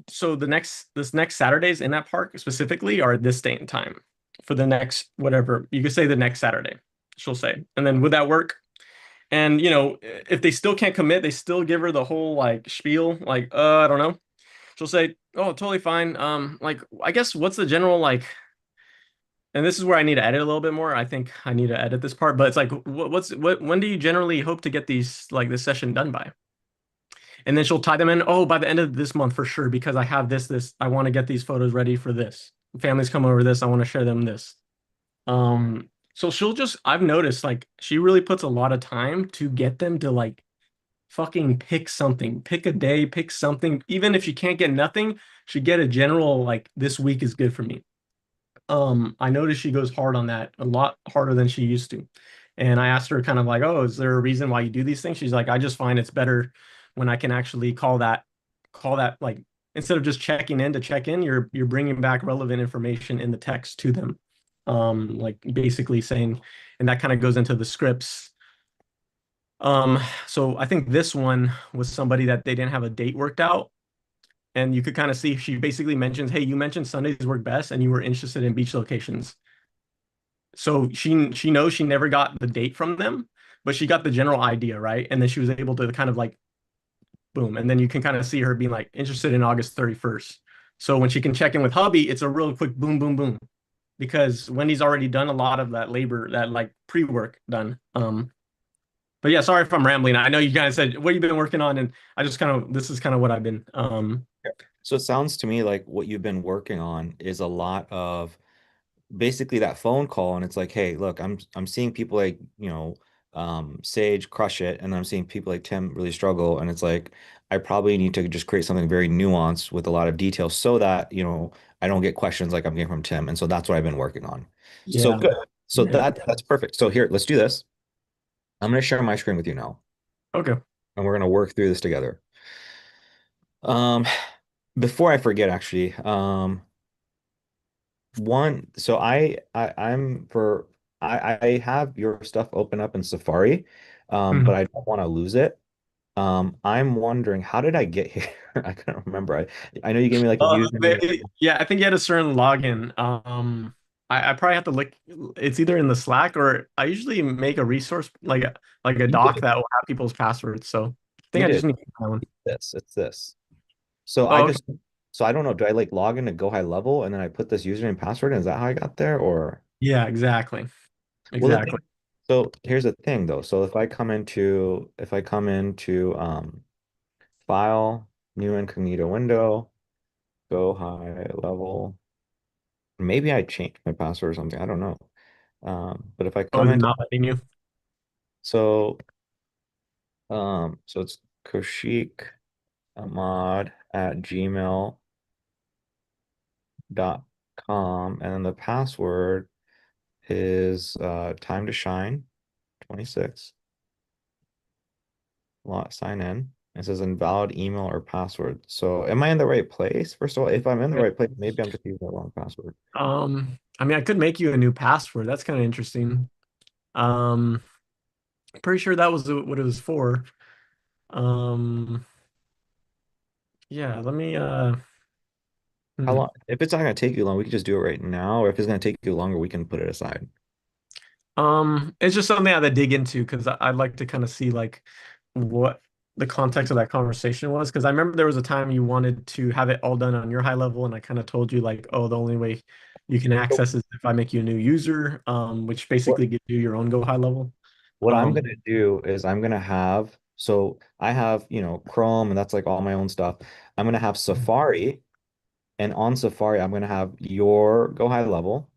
So this next Saturdays in that park specifically are this day and time for the next whatever. You could say the next Saturday, she'll say. And then would that work? And if they still can't commit, they still give her the whole like spiel, like, I don't know. She'll say, "Oh, totally fine." Like, I guess what's the general like, and this is where I need to edit a little bit more. I think I need to edit this part, but it's like, when do you generally hope to get these like this session done by? And then she'll tie them in, oh, by the end of this month for sure, because I have this, I want to get these photos ready for this. Families come over this, I want to share them this. So I've noticed like she really puts a lot of time to get them to like fucking pick something, pick a day, pick something. Even if she can't get nothing, she get a general like this week is good for me. I noticed she goes hard on that, a lot harder than she used to. And I asked her kind of like, oh, is there a reason why you do these things? She's like, I just find it's better when I can actually call that like instead of just checking in to check in, you're bringing back relevant information in the text to them. Like basically saying, and that kind of goes into the scripts. So I think this one was somebody that they didn't have a date worked out. And you could kind of see she basically mentions, hey, you mentioned Sundays work best and you were interested in beach locations. So she knows she never got the date from them, but she got the general idea, right? And then she was able to kind of like boom. And then you can kind of see her being like interested in August 31st. So when she can check in with hubby, it's a real quick boom, boom, boom. Because Wendy's already done a lot of that labor, that like pre-work done. But yeah, sorry if I'm rambling. I know you guys said what you've been working on, and I just kind of this is kind of what I've been. So it sounds to me like what you've been working on is a lot of basically that phone call, and it's like, hey, look, I'm seeing people like, Sage crush it, and I'm seeing people like Tim really struggle, and it's like I probably need to just create something very nuanced with a lot of detail so that, I don't get questions like I'm getting from Tim. And so that's what I've been working on. So Yeah. good. So Yeah. that's perfect. So here, let's do this. I'm going to share my screen with you now, Okay. and we're going to work through this together. Um, Before I forget, actually, one, so I'm for I have your stuff open up in Safari, but Mhm. I don't want to lose it. I'm wondering how did I get here? I can't remember. I know you gave me like a username. Yeah, I think you had a certain login. I probably have to look. It's either in the Slack or I usually make a resource like a You doc did. that will have people's passwords. So I think You I just did need to find one. this. It's this. So I Oh, okay. just so I don't know. Do I like log in to Go High Level and then I put this username and password in? Is that how I got there? Or Yeah, exactly. well, the Exactly. thing. So here's the thing though. So if I come into file, new incognito window, Go High Level. Maybe I changed my password or something. I don't know. But if I Oh, come is it into not letting you? so so it's Koshik Ahmad at gmail.com, and then the password is time to shine 26. Sign in. It says invalid email or password. So am I in the right place? First of all, if I'm in the right place, maybe I'm just using the wrong password. I mean, I could make you a new password. That's kind of interesting. Um, Pretty sure that was what it was for. Um, yeah, let me How hmm. long? If it's not gonna take you long, we can just do it right now. Or if it's gonna take you longer, we can put it aside. It's just something I had to dig into because I'd like to kind of see like what the context of that conversation was. Because I remember there was a time you wanted to have it all done on your high level, and I kind of told you like, oh, the only way you can So access is if I make you a new user, which what basically gives you your own Go high level. what I'm Um, gonna do is I'm gonna have so I have, Chrome and that's like all my own stuff. I'm gonna have Safari. And on Safari, I'm going to have your Go High Level,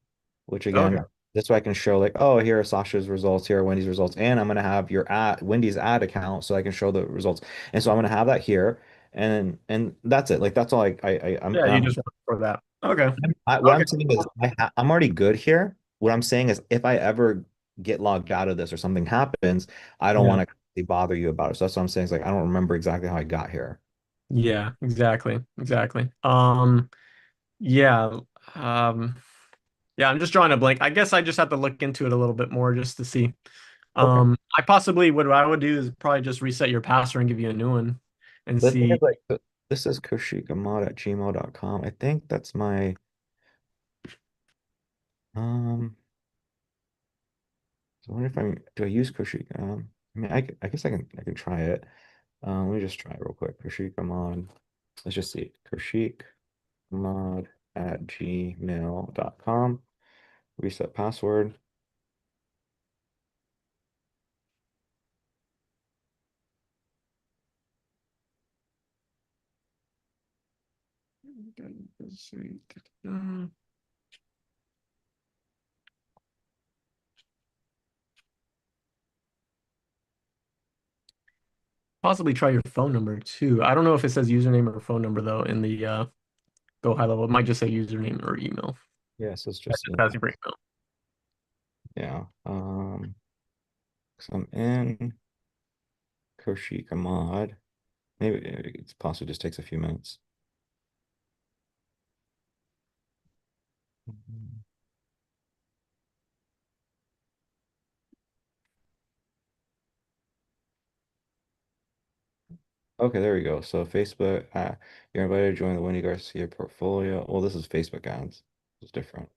which okay. again, this way I can show like, oh, here are Sasha's results, here are Wendy's results, and I'm going to have your Wendy's ad account so I can show the results. And so I'm going to have that here, and that's it. Like that's all Yeah, you just want for that. Okay. what Okay. I'm saying is I'm already good here. What I'm saying is if I ever get logged out of this or something happens, I don't Yeah. want to bother you about it. So that's what I'm saying. Is like I don't remember exactly how I got here. Yeah, exactly. Exactly. Yeah. Um, yeah, I'm just drawing a blank. I guess I just have to look into it a little bit more just to see. Okay. I possibly what I would do is probably just reset your password and give you a new one and The thing is, see. like, this is koshikamod at gmail.com. I think that's my, so I wonder if do I use Koshik? I mean, I guess I can try it. Let me just try it real quick. Koshikamod. Let's just see. Koshikamod at gmail.com. Reset password. Possibly try your phone number too. I don't know if it says username or phone number though in the Go High Level. It might just say username or email. Yeah, so it's That just, just has your email. yeah. So I'm in Koshikamod. Maybe it's possibly just takes a few minutes. Mhm. Okay, there we go. So Facebook, you're invited to join the Wendy Garcia portfolio. Well, this is Facebook ads. It's different.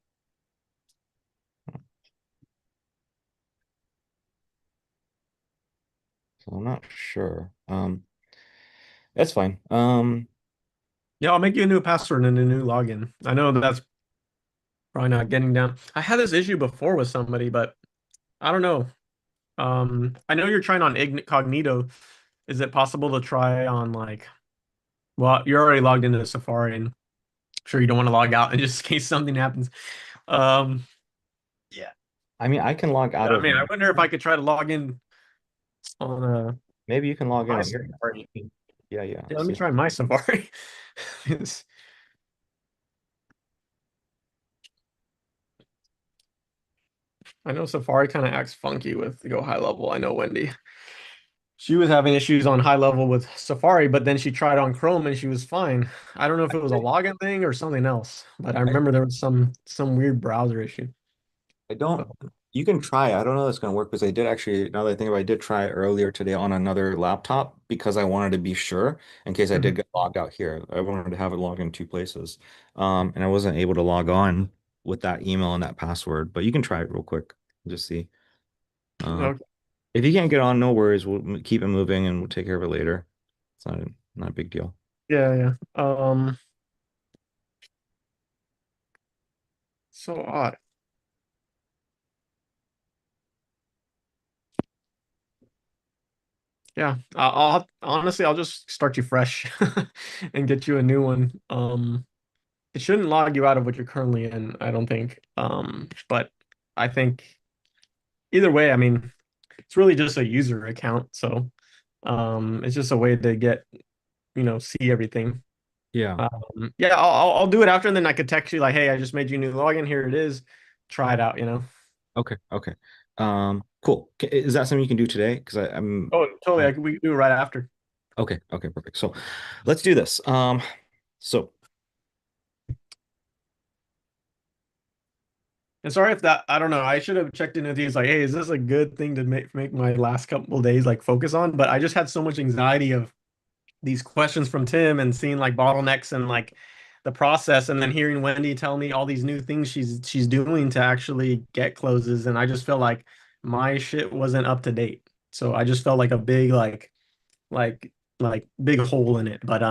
So I'm not sure. That's fine. Yeah, I'll make you a new password and a new login. I know that's probably not getting down. I had this issue before with somebody, but I don't know. I know you're trying on incognito. Is it possible to try on like, well, you're already logged into Safari and I'm sure you don't want to log out in just in case something happens. Um, yeah. I mean, I can log out I of, mean, I wonder if I could try to log in on maybe you can log in my on your, Safari. yeah, yeah. Yeah, let me See, try my Safari. It's- I know Safari kind of acts funky with the Go High Level. I know Wendy. She was having issues on high level with Safari, but then she tried on Chrome and she was fine. I don't know if it was a login thing or something else, but I I, remember there was some weird browser issue. I don't. So, You can try. I don't know if it's going to work because I did actually. Now that I think about it, I did try earlier today on another laptop because I wanted to be sure in case I did mhm. get logged out here. I wanted to have it logged in two places, and I wasn't able to log on with that email and that password. But you can try it real quick. Just see. Um, Okay. if you can't get on, no worries. We'll keep it moving and we'll take care of it later. It's not a big deal. Yeah, yeah. So odd. Yeah, honestly, I'll just start you fresh and get you a new one. It shouldn't log you out of what you're currently in, I don't think. But I think either way, I mean, it's really just a user account, so it's just a way to get, see everything. Yeah. Yeah, I'll do it after, and then I could text you like, hey, I just made you a new login. Here it is. Try it out. Okay. Okay. Cool. Is that something you can do today? Because I'm Oh, totally. We can do it right after. okay. Okay. Perfect. So let's do this. So And sorry if that, I don't know. I should have checked in with you. It's like, hey, is this a good thing to make my last couple of days like focus on? But I just had so much anxiety of these questions from Tim and seeing like bottlenecks and like the process, and then hearing Wendy tell me all these new things she's doing to actually get closes, and I just felt like my shit wasn't up to date. So I just felt like a big like big hole in it. But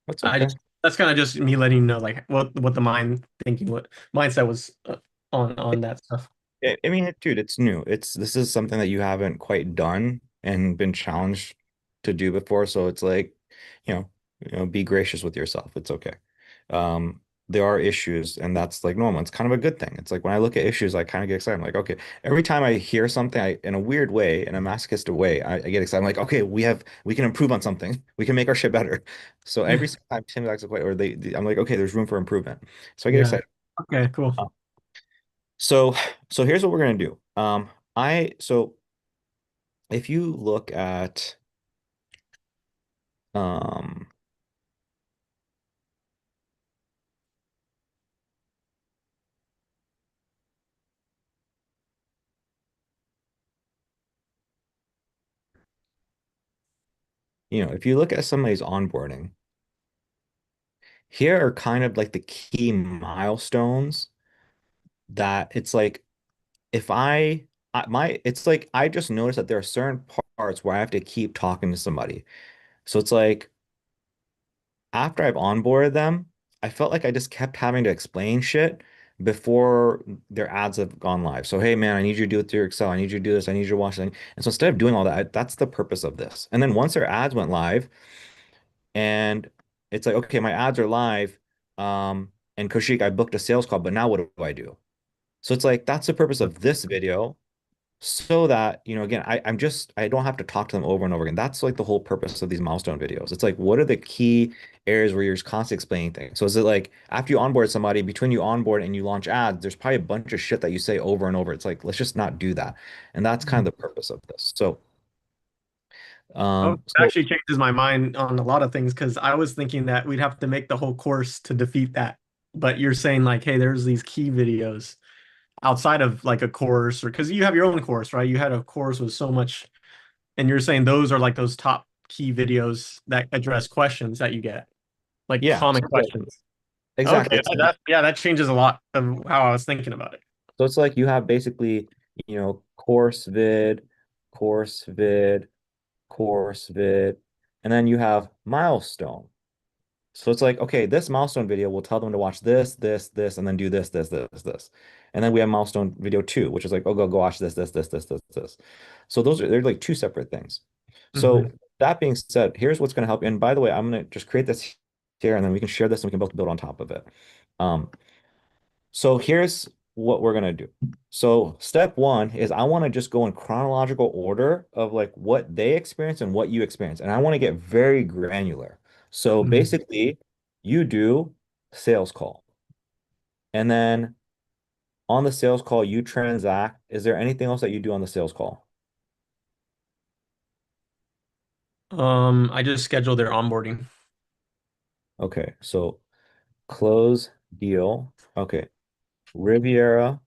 that's I okay. just that's kind of just me letting you know like what the what mindset was on that stuff. I mean, dude, it's new. This is something that you haven't quite done and been challenged to do before. So it's like, be gracious with yourself. It's okay. Um, there are issues, and that's like normal. It's kind of a good thing. It's like when I look at issues, I kind of get excited. I'm like, okay, every time I hear something, in a weird way, in a masochistic way, I get excited. I'm like, okay, we can improve on something. We can make our shit better. So every single time Tim acts a way, or I'm like, okay, there's room for improvement. So I get Yeah. excited. Okay, cool. So so here's what we're gonna do. So if you look at um if you look at somebody's onboarding, here are kind of like the key milestones that it's like if it's like I just noticed that there are certain parts where I have to keep talking to somebody. So it's like after I've onboarded them, I felt like I just kept having to explain shit before their ads have gone live. So, hey, man, I need you to do it through Excel. I need you to do this. I need you to watch it. And so instead of doing all that, that's the purpose of this. And then once their ads went live and it's like, okay, my ads are live. And Koshik, I booked a sales call, but now what do I do? So it's like, that's the purpose of this video so that again I don't have to talk to them over and over again. That's like the whole purpose of these milestone videos. It's like what are the key areas where you're just constantly explaining things. So is it like after you onboard somebody, between you onboard and you launch ads, there's probably a bunch of shit that you say over and over. It's like let's just not do that, and that's kind of the purpose of this. So Oh, it so actually changes my mind on a lot of things because I was thinking that we'd have to make the whole course to defeat that. But you're saying like, hey, there's these key videos outside of like a course, or because you have your own course, right? You had a course with so much, and you're saying those are like those top key videos that address questions that you get, like yeah, common so it's like questions. exactly. Okay, yeah, that changes a lot of how I was thinking about it. So it's like you have basically course vid, course vid, course vid, and then you have milestone. So it's like, okay, this milestone video will tell them to watch this, this, this, and then do this, this, this, this. And then we have milestone video two, which is like, oh, go watch this, this, this, this, this, this. So they're like two separate things. So Hmm. that being said, here's what's going to help. And by the way, I'm going to just create this here and then we can share this and we can both build on top of it. Um, so here's what we're gonna do. So step one is I want to just go in chronological order of like what they experience and what you experience. And I want to get very granular. So Hmm. basically, you do sales call. And then on the sales call, you transact. Is there anything else that you do on the sales call? I just scheduled their onboarding. Okay, so close deal. Okay, Riviera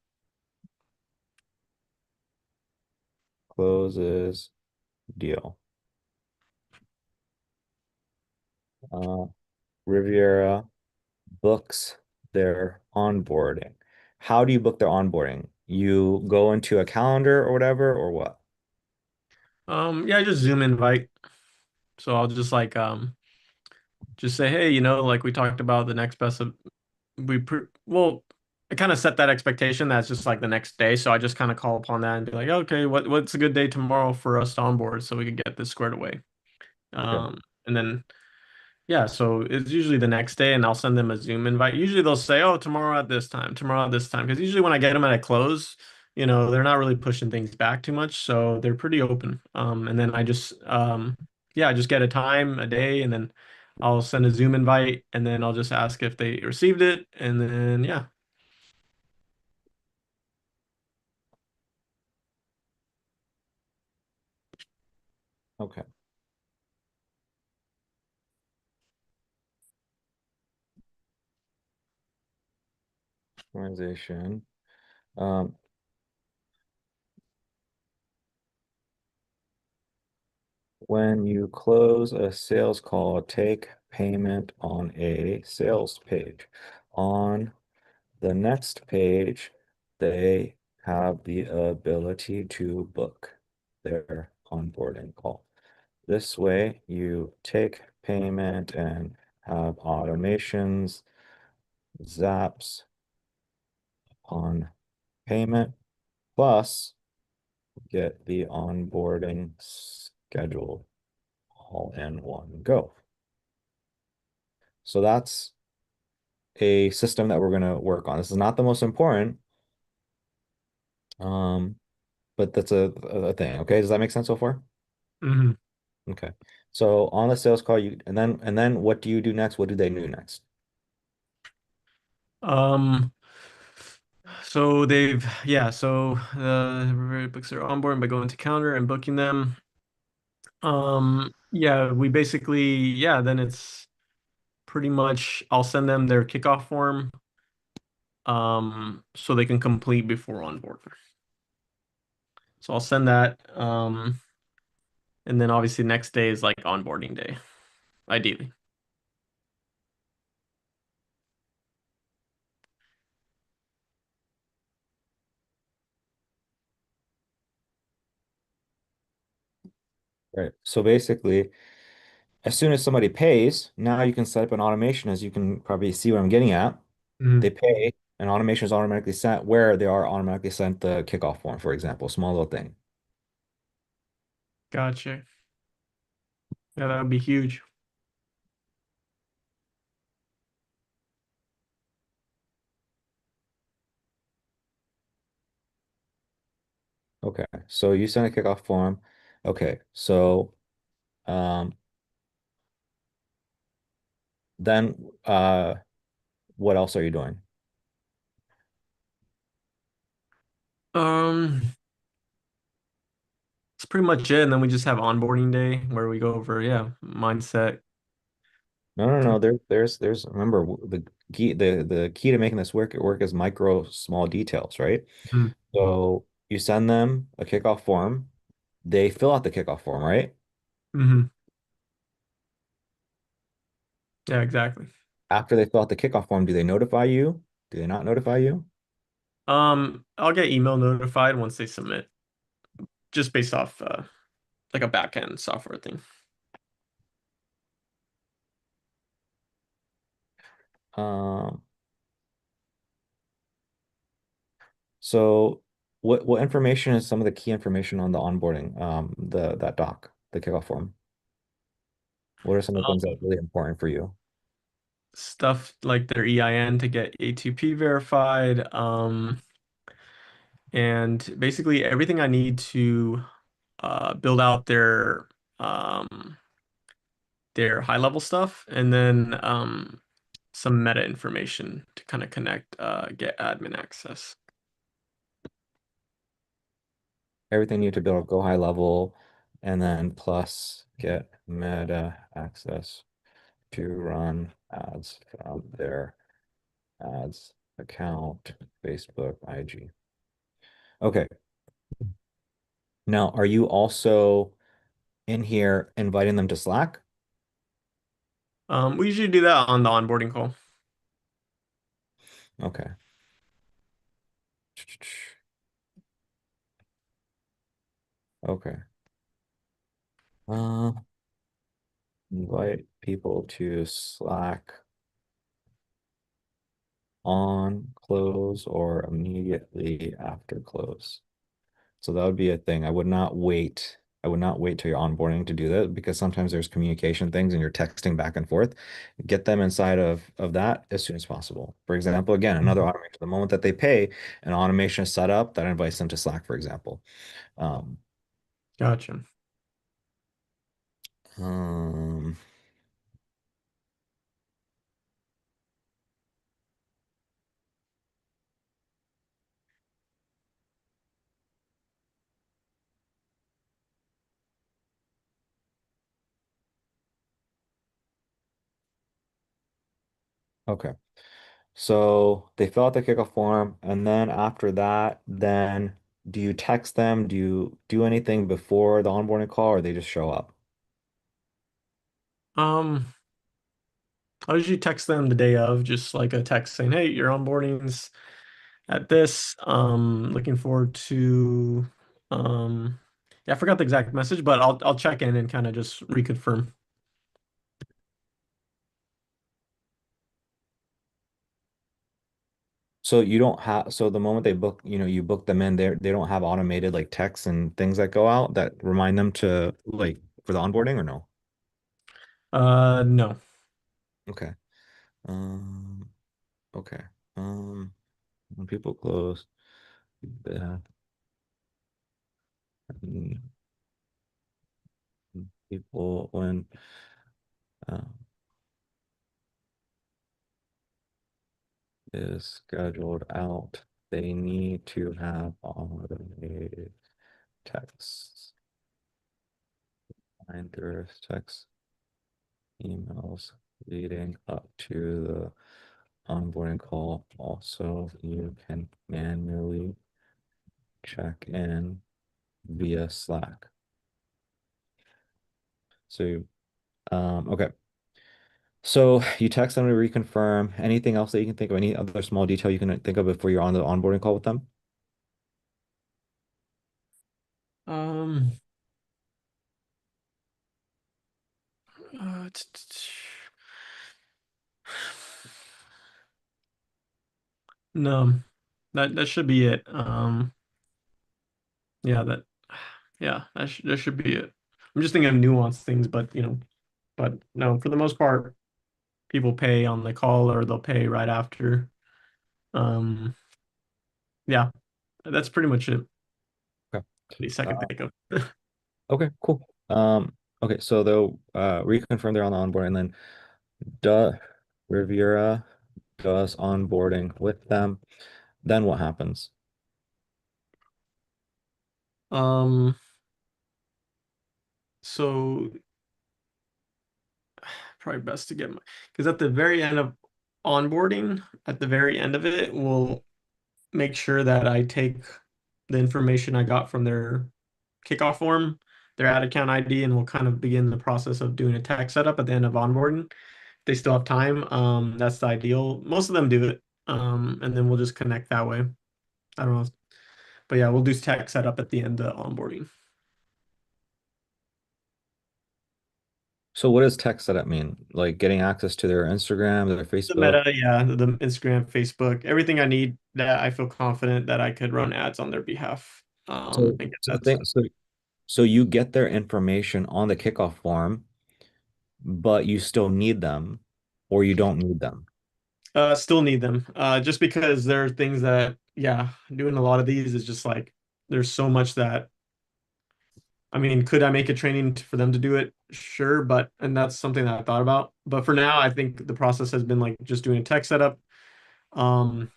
closes deal. Uh, Riviera books their onboarding. How do you book their onboarding? You go into a calendar or whatever, or what? Yeah, just Zoom invite. So I'll just like just say, hey, like we talked about the next best of well, I kind of set that expectation that's just like the next day. So I just kind of call upon that and be like, okay, what's a good day tomorrow for us to onboard so we can get this squared away. Okay. And then yeah, so it's usually the next day, and I'll send them a Zoom invite. Usually they'll say, "Oh, tomorrow at this time, tomorrow at this time," because usually when I get them at a close, they're not really pushing things back too much, so they're pretty open. And then yeah, I just get a time, a day, and then I'll send a Zoom invite, and then I'll just ask if they received it, and then yeah. Okay. Organization. Um, when you close a sales call, take payment on a sales page. On the next page, they have the ability to book their onboarding call. This way, you take payment and have automations, zaps on payment, plus get the onboarding scheduled all in one go. So that's a system that we're going to work on. This is not the most important, um, but that's a thing. Okay, does that make sense so far? Mhm. Okay. So on the sales call, you and then what do you do next? What do they do next? Um, so the books are onboarding by going to calendar and booking them. Yeah, we basically, yeah, then it's pretty much I'll send them their kickoff form so they can complete before onboard. So I'll send that and then obviously next day is like onboarding day, ideally. Right. So basically, as soon as somebody pays, now you can set up an automation, as you can probably see what I'm getting at. They Mhm. pay, and automation is automatically sent where they are automatically sent the kickoff form, for example, small little thing. Gotcha. Yeah, that would be huge. Okay. So you send a kickoff form. Okay. So um then what else are you doing? Um, it's pretty much it. And then we just have onboarding day where we go over, yeah, mindset. No, no, no. There's remember the key to making this work is micro small details, right? Mhm. So you send them a kickoff form. They fill out the kickoff form, right? Mhm. Yeah, exactly. After they fill out the kickoff form, do they notify you? Do they not notify you? I'll get email notified once they submit, just based off like a backend software thing. Um, so what information is some of the key information on the onboarding, the that doc, the kickoff form? What are some of the things that are really important for you? Stuff like their EIN to get A2P verified, and basically everything I need to build out their high level stuff, and then some meta information to kind of connect, get admin access. Everything you need to build, go high level. and then plus get meta access to run ads from their ads account, Facebook, IG. Okay. Now, are you also in here inviting them to Slack? We usually do that on the onboarding call. Okay. Okay. Uh, invite people to Slack on close or immediately after close. So that would be a thing. I would not wait. I would not wait till you're onboarding to do that because sometimes there's communication things and you're texting back and forth. Get them inside of that as soon as possible. For example, again, another automation. The moment that they pay, an automation is set up that invites them to Slack, for example. Um, Gotcha. um, okay. So they fill out the kickoff form, and then after that, then do you text them? Do you do anything before the onboarding call, or they just show up? Um, I usually text them the day of, just like a text saying, "Hey, your onboarding's at this. Looking forward to." Yeah, I forgot the exact message, but I'll check in and kind of just reconfirm. So you don't have, so the moment they book, you book them in there, they don't have automated like texts and things that go out that remind them to like for the onboarding or no? No. Okay. Um, okay. Um, when people close, yeah, mm, people when uh, is scheduled out, they need to have automated texts, binders, text, emails leading up to the onboarding call. Also, you can manually check in via Slack. So, okay. So you text them to reconfirm. Anything else that you can think of? Any other small detail you can think of before you're on the onboarding call with them? Um, no, that should be it. Yeah, that should be it. I'm just thinking of nuanced things, but but no, for the most part, people pay on the call or they'll pay right after. Um, yeah, that's pretty much it. Okay. Any second Uh, think of. okay, cool. Okay, so they'll reconfirm they're on the onboard and then duh, Riviera does onboarding with them. Then what happens? Um, so probably best to get my because at the very end of onboarding, at the very end of it, we'll make sure that I take the information I got from their kickoff form, their ad account ID, and we'll kind of begin the process of doing a tech setup at the end of onboarding. If they still have time. That's the ideal. Most of them do it. And then we'll just connect that way. I don't know. But yeah, we'll do tech setup at the end of onboarding. So what does tech setup mean? Like getting access to their Instagram, their The Facebook? Meta, yeah, the Instagram, Facebook, everything I need that I feel confident that I could run ads on their behalf. So, And get so the that set. thing, so you get their information on the kickoff form, but you still need them, or you don't need them. Still need them. Just because there are things that, yeah, doing a lot of these is just like there's so much that I mean, could I make a training for them to do it? Sure, but and that's something that I thought about. But for now, I think the process has been like just doing a tech setup, um,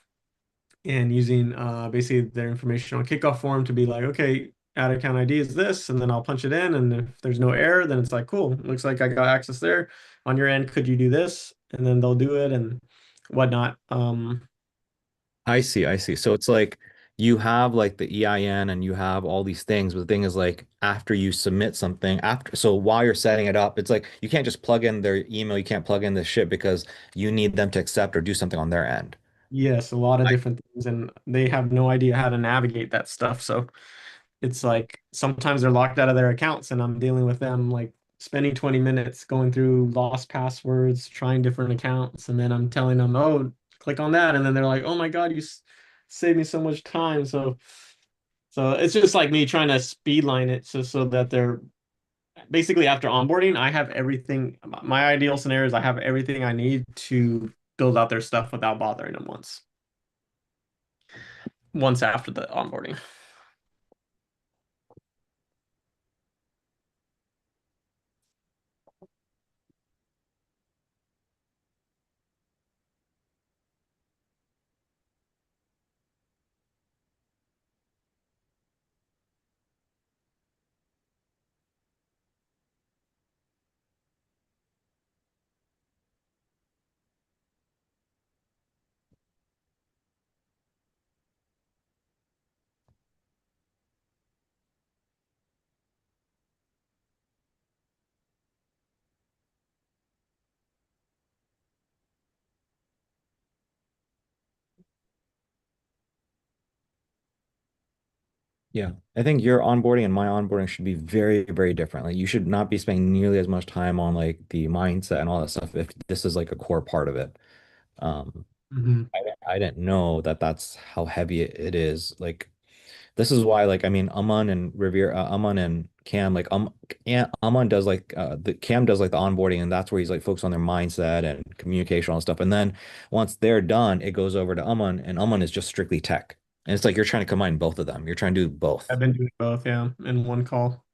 and using basically their information on kickoff form to be like, okay, add account ID is this, and then I'll punch it in. And if there's no error, then it's like, cool, looks like I got access there. On your end, could you do this? And then they'll do it and whatnot. I see, I see. So it's like you have like the EIN and you have all these things, but the thing is like after you submit something, after so while you're setting it up, it's like you can't just plug in their email, you can't plug in the shit because you need them to accept or do something on their end. Yes, a lot of I, different things, and they have no idea how to navigate that stuff. So it's like sometimes they're locked out of their accounts, and I'm dealing with them like spending 20 minutes going through lost passwords, trying different accounts, and then I'm telling them, "Oh, click on that," and then they're like, "Oh my God, saved me so much time." So it's just like me trying to speedline it so that they're basically after onboarding, I have everything. My ideal scenario is I have everything I need to build out their stuff without bothering them once after the onboarding. yeah, I think your onboarding and my onboarding should be very, very different. Like you should not be spending nearly as much time on like the mindset and all that stuff if this is like a core part of it. Um, Hmm. I didn't know that that's how heavy it is. Like this is why, like, I mean, Aman and Revere, Aman and Cam, like, Aman does like the Cam does like the onboarding, and that's where he's like focused on their mindset and communication and stuff. And then once they're done, it goes over to Aman, and Aman is just strictly tech. And it's like you're trying to combine both of them. You're trying to do both. I've been doing both, yeah, in one call.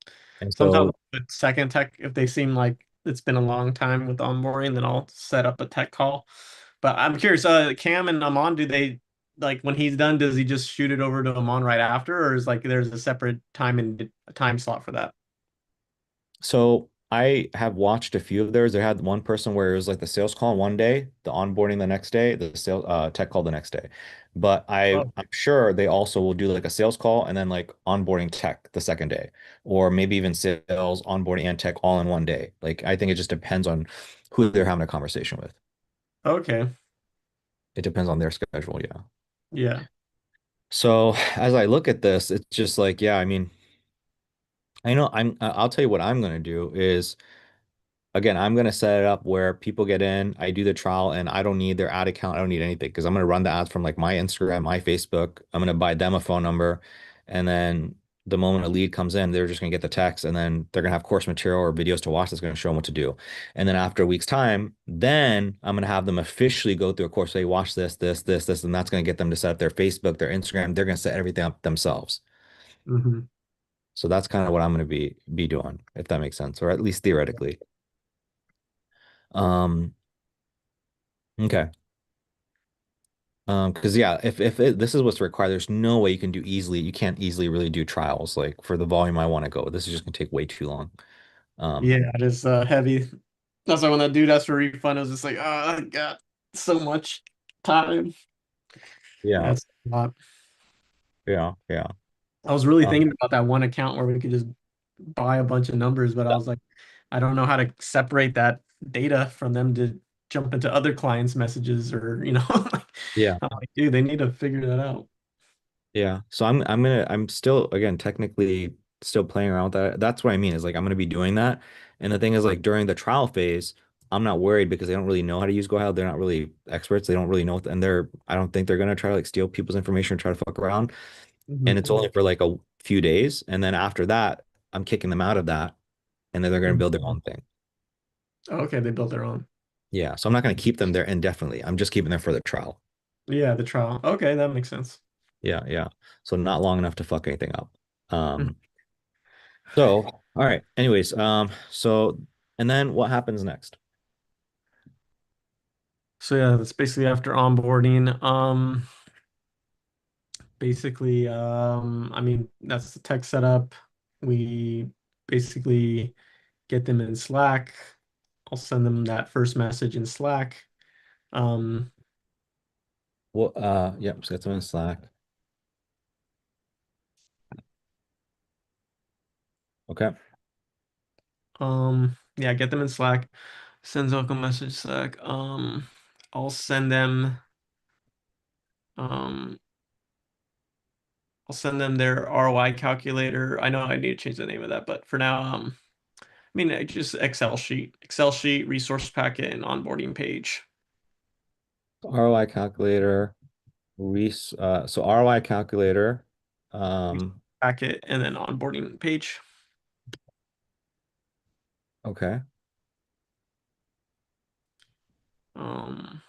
And Sometimes so, the second tech, if they seem like it's been a long time with onboarding, then I'll set up a tech call. But I'm curious, Cam and Amon, do they like when he's done, does he just shoot it over to Amon right after, or is like there's a separate time slot for that? so I have watched a few of theirs. They had one person where it was like the sales call one day, the onboarding the next day, the sales tech call the next day. But Oh, I'm sure they also will do like a sales call and then like onboarding tech the second day, or maybe even sales, onboarding, and tech all in one day. Like I think it just depends on who they're having a conversation with. okay. It depends on their schedule, yeah. Yeah. So as I look at this, it's just like, yeah, I mean, I know I'll tell you what I'm gonna do is again, I'm gonna set it up where people get in, I do the trial, and I don't need their ad account. I don't need anything because I'm gonna run the ads from like my Instagram, my Facebook. I'm gonna buy them a phone number, and then the moment a lead comes in, they're just gonna get the text, and then they're gonna have course material or videos to watch that's gonna show them what to do. And then after a week's time, then I'm gonna have them officially go through a course. Say, watch this, and that's gonna get them to set up their Facebook, their Instagram. They're gonna set everything up themselves. Hmm. So that's kind of what I'm gonna be doing, if that makes sense, or at least theoretically. Um, okay. Because yeah, this is what's required, there's no way you can do easily. You can't easily really do trials like for the volume I want to go. This is just gonna take way too long. Um, Yeah, it is heavy. That's why when that dude asked for a refund, I was just like, oh, I got so much time. yeah, That's a lot. yeah. I was really Um, thinking about that one account where we could just buy a bunch of numbers, but I was like, I don't know how to separate that data from them to jump into other clients' messages or, like, yeah, I'm like, dude, they need to figure that out. yeah. So I'm still again technically still playing around with that. That's what I mean is like I'm gonna be doing that. And the thing is like during the trial phase, I'm not worried because they don't really know how to use GoHealth. They're not really experts. They don't really know, and I don't think they're gonna try to like steal people's information and try to fuck around. And Hmm. it's only for like a few days, and then after that, I'm kicking them out of that, and then they're gonna build their own thing. Okay, they built their own. Yeah, so I'm not going to keep them there indefinitely. I'm just keeping them for the trial. Yeah, the trial. Okay, that makes sense. Yeah, yeah. So not long enough to fuck anything up. Um, so all right. Anyways, so and then what happens next? So yeah, that's basically after onboarding. basically, I mean, that's the tech setup. We basically get them in Slack. I'll send them that first message in Slack. Um, Well, yeah, just get them in Slack. Okay. yeah, get them in Slack. Send Zoka message Slack. I'll send them, um, I'll send them their ROI calculator. I know I need to change the name of that, but for now, I mean, just Excel sheet, resource packet, and onboarding page. ROI calculator, so ROI calculator, um, Packet and then onboarding page. okay. Um,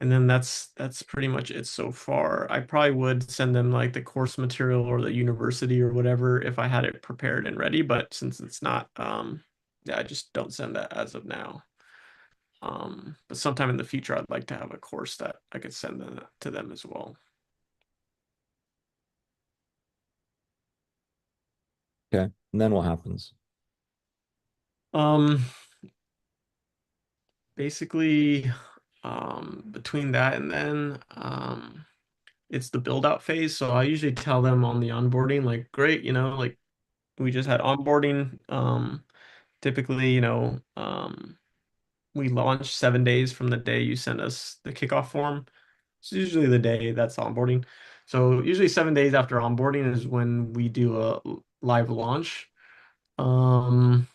and then that's pretty much it so far. I probably would send them like the course material or the university or whatever if I had it prepared and ready, but since it's not, yeah, I just don't send that as of now. But sometime in the future, I'd like to have a course that I could send them, to them as well. Okay. And then what happens? Um, basically, between that and then, it's the build out phase. So I usually tell them on the onboarding, like, great, like we just had onboarding. Typically, we launch 7 days from the day you send us the kickoff form. It's usually the day that's onboarding. So usually 7 days after onboarding is when we do a live launch. Um,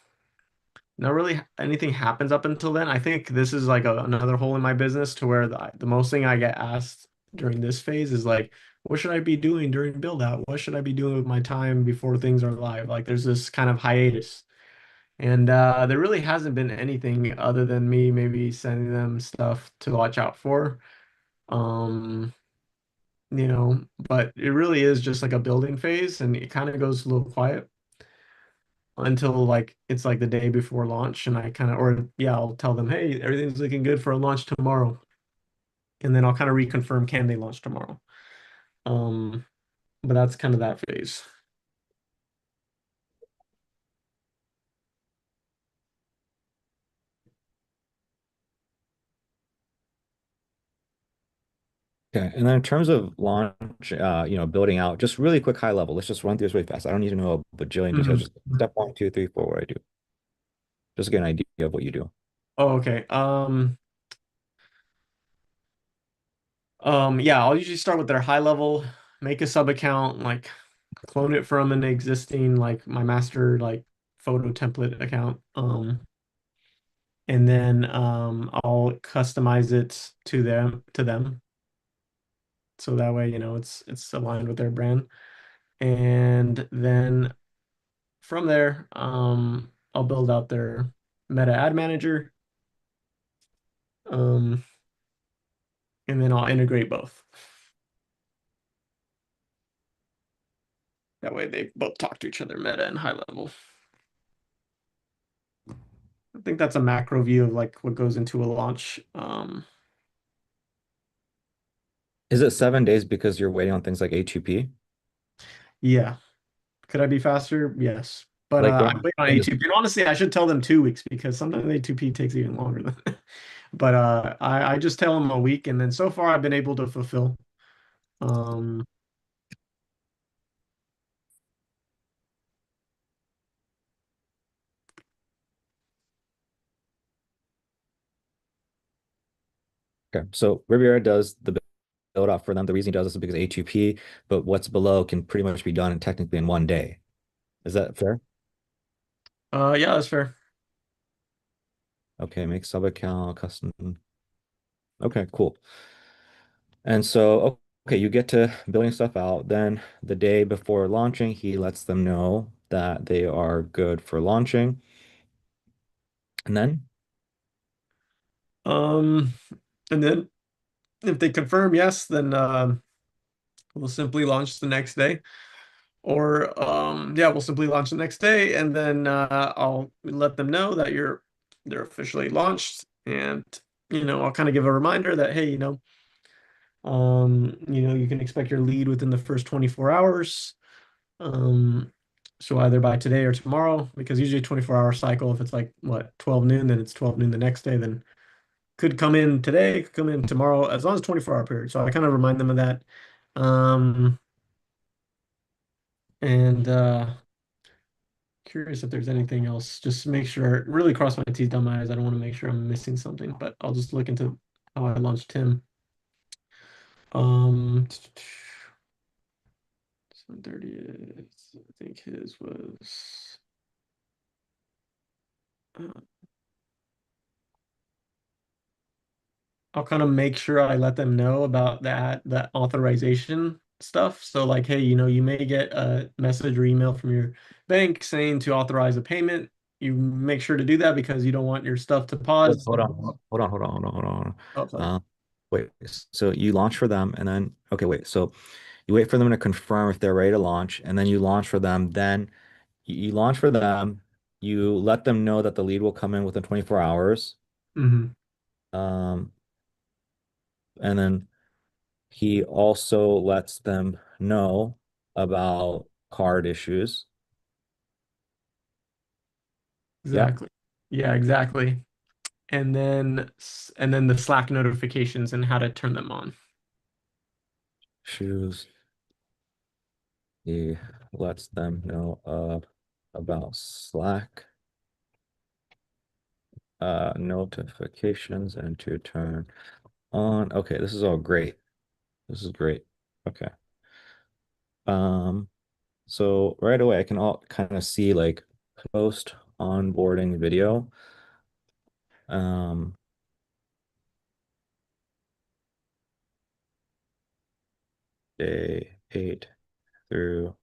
Not really anything happens up until then. I think this is like another hole in my business to where the most thing I get asked during this phase is like, what should I be doing during build out? What should I be doing with my time before things are live? Like there's this kind of hiatus. And there really hasn't been anything other than me maybe sending them stuff to watch out for. Um, but it really is just like a building phase and it kind of goes a little quiet until like it's like the day before launch and I kind of or yeah, I'll tell them, hey, everything's looking good for a launch tomorrow. And then I'll kind of reconfirm can they launch tomorrow. Um, but that's kind of that phase. Okay. And then in terms of launch, building out, just really quick high level. Let's just run through this really fast. I don't need to know a bajillion details. Mhm. Just step one, two, three, four, what I do. Just to get an idea of what you do. Oh, okay. Yeah, I'll usually start with their high level, make a sub account, like clone it from an existing like my master like photo template account. And then I'll customize it to them. So that way, it's aligned with their brand. And then from there, I'll build out their meta ad manager. Um, and then I'll integrate both. That way they both talk to each other meta and high level. I think that's a macro view of like what goes into a launch. Is it 7 days because you're waiting on things like HTTP? Yeah. Could I be faster? Yes. But Like I'm when waiting on in this, A2P. And honestly, I should tell them 2 weeks because sometimes A2P takes even longer than but I just tell them a week and then so far I've been able to fulfill. Um okay, so Riviera does the build out for them. The reason he does this is because HTTP, but what's below can pretty much be done technically in 1 day. Is that fair? yeah, that's fair. Okay, make sub account custom. Okay, cool. And so, okay, you get to building stuff out. Then the day before launching, he lets them know that they are good for launching. And then, Um and then if they confirm yes, then we'll simply launch the next day. Or yeah, we'll simply launch the next day and then I'll let them know that they're officially launched and I'll kind of give a reminder that hey, You can expect your lead within the first 24 hours. Um, so either by today or tomorrow, because usually a 24-hour cycle, if it's like what, 12 noon, then it's 12 noon the next day, then could come in today, could come in tomorrow, as long as 24-hour period. So I kind of remind them of that. Um, and curious if there's anything else. Just make sure, really cross my T's, dot my I's. I don't want to make sure I'm missing something, but I'll just look into how I launched Tim. 7:30. I think his was. uh, I'll kind of make sure I let them know about that authorization stuff. So like, hey, you may get a message or email from your bank saying to authorize a payment. You make sure to do that because you don't want your stuff to Wait, pause. hold on, hold on, hold on, hold on, hold on, hold on. Oh, sorry. Wait, so you launch for them and then, okay, wait, so you wait for them to confirm if they're ready to launch, and then you launch for them. Then you launch for them, you let them know that the lead will come in within 24 hours. Hmm. Um, and then he also lets them know about card issues. Yeah. Exactly. Yeah, exactly. And then the Slack notifications and how to turn them on. Shoes. He lets them know about Slack notifications and to turn on. Okay, this is all great. This is great. Okay. Um, so right away I can all kind of see like post onboarding video. Um, day 8 through.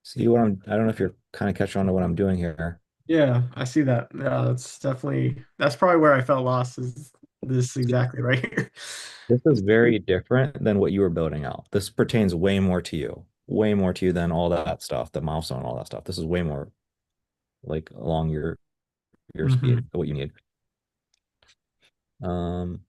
See what I don't know if you're kind of catching on to what I'm doing here. Yeah, I see that. Yeah, that's probably where I felt lost is this exactly right here. This is very different than what you were building out. This pertains way more to you than all that stuff, the milestone, all that stuff. This is way more like along your speed, Hmm. what you need. Um,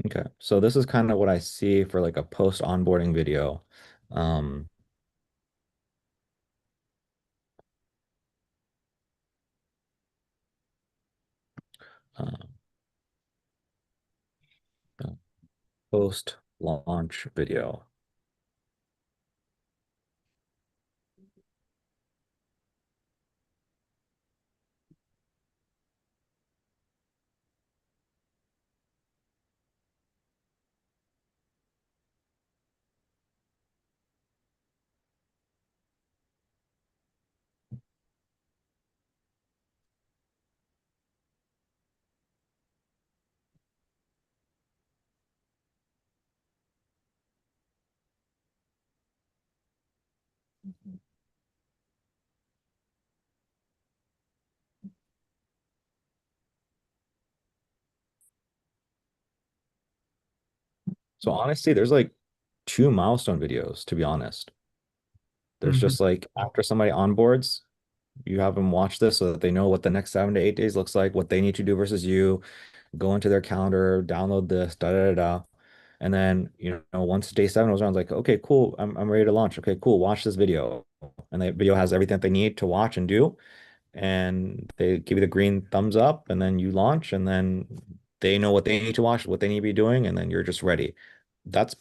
Okay. So this is kind of what I see for like a post onboarding video. Um, uh, Post launch video. So honestly, there's like two milestone videos, to be honest. There's Hmm. just like after somebody onboards, you have them watch this so that they know what the next 7 to 8 days looks like, what they need to do versus you. Go into their calendar, download this, da da da da. And then, once day seven was around, like, okay, cool, I'm ready to launch. Okay, cool, watch this video. And the video has everything that they need to watch and do. And they give you the green thumbs up, and then you launch, and then they know what they need to watch, what they need to be doing, and then you're just ready. That's,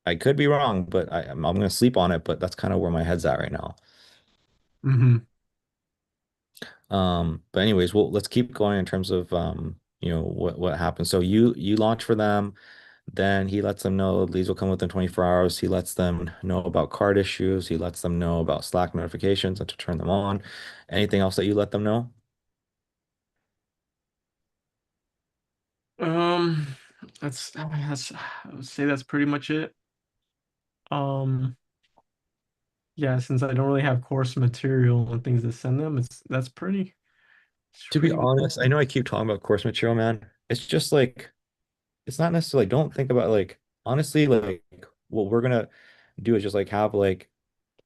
I could be wrong, but I'm gonna sleep on it, but that's kind of where my head's at right now. Hmm. But anyways, well, let's keep going in terms of what happens. So you launch for them, then he lets them know leads will come within 24 hours. He lets them know about card issues. He lets them know about Slack notifications and to turn them on. Anything else that you let them know? Um, that's I would say that's pretty much it. Um, yeah, since I don't really have course material and things to send them, it's To be pretty good. honest, I know I keep talking about course material, man. It's just like it's not necessarily don't think about like honestly like what we're gonna do is just like have like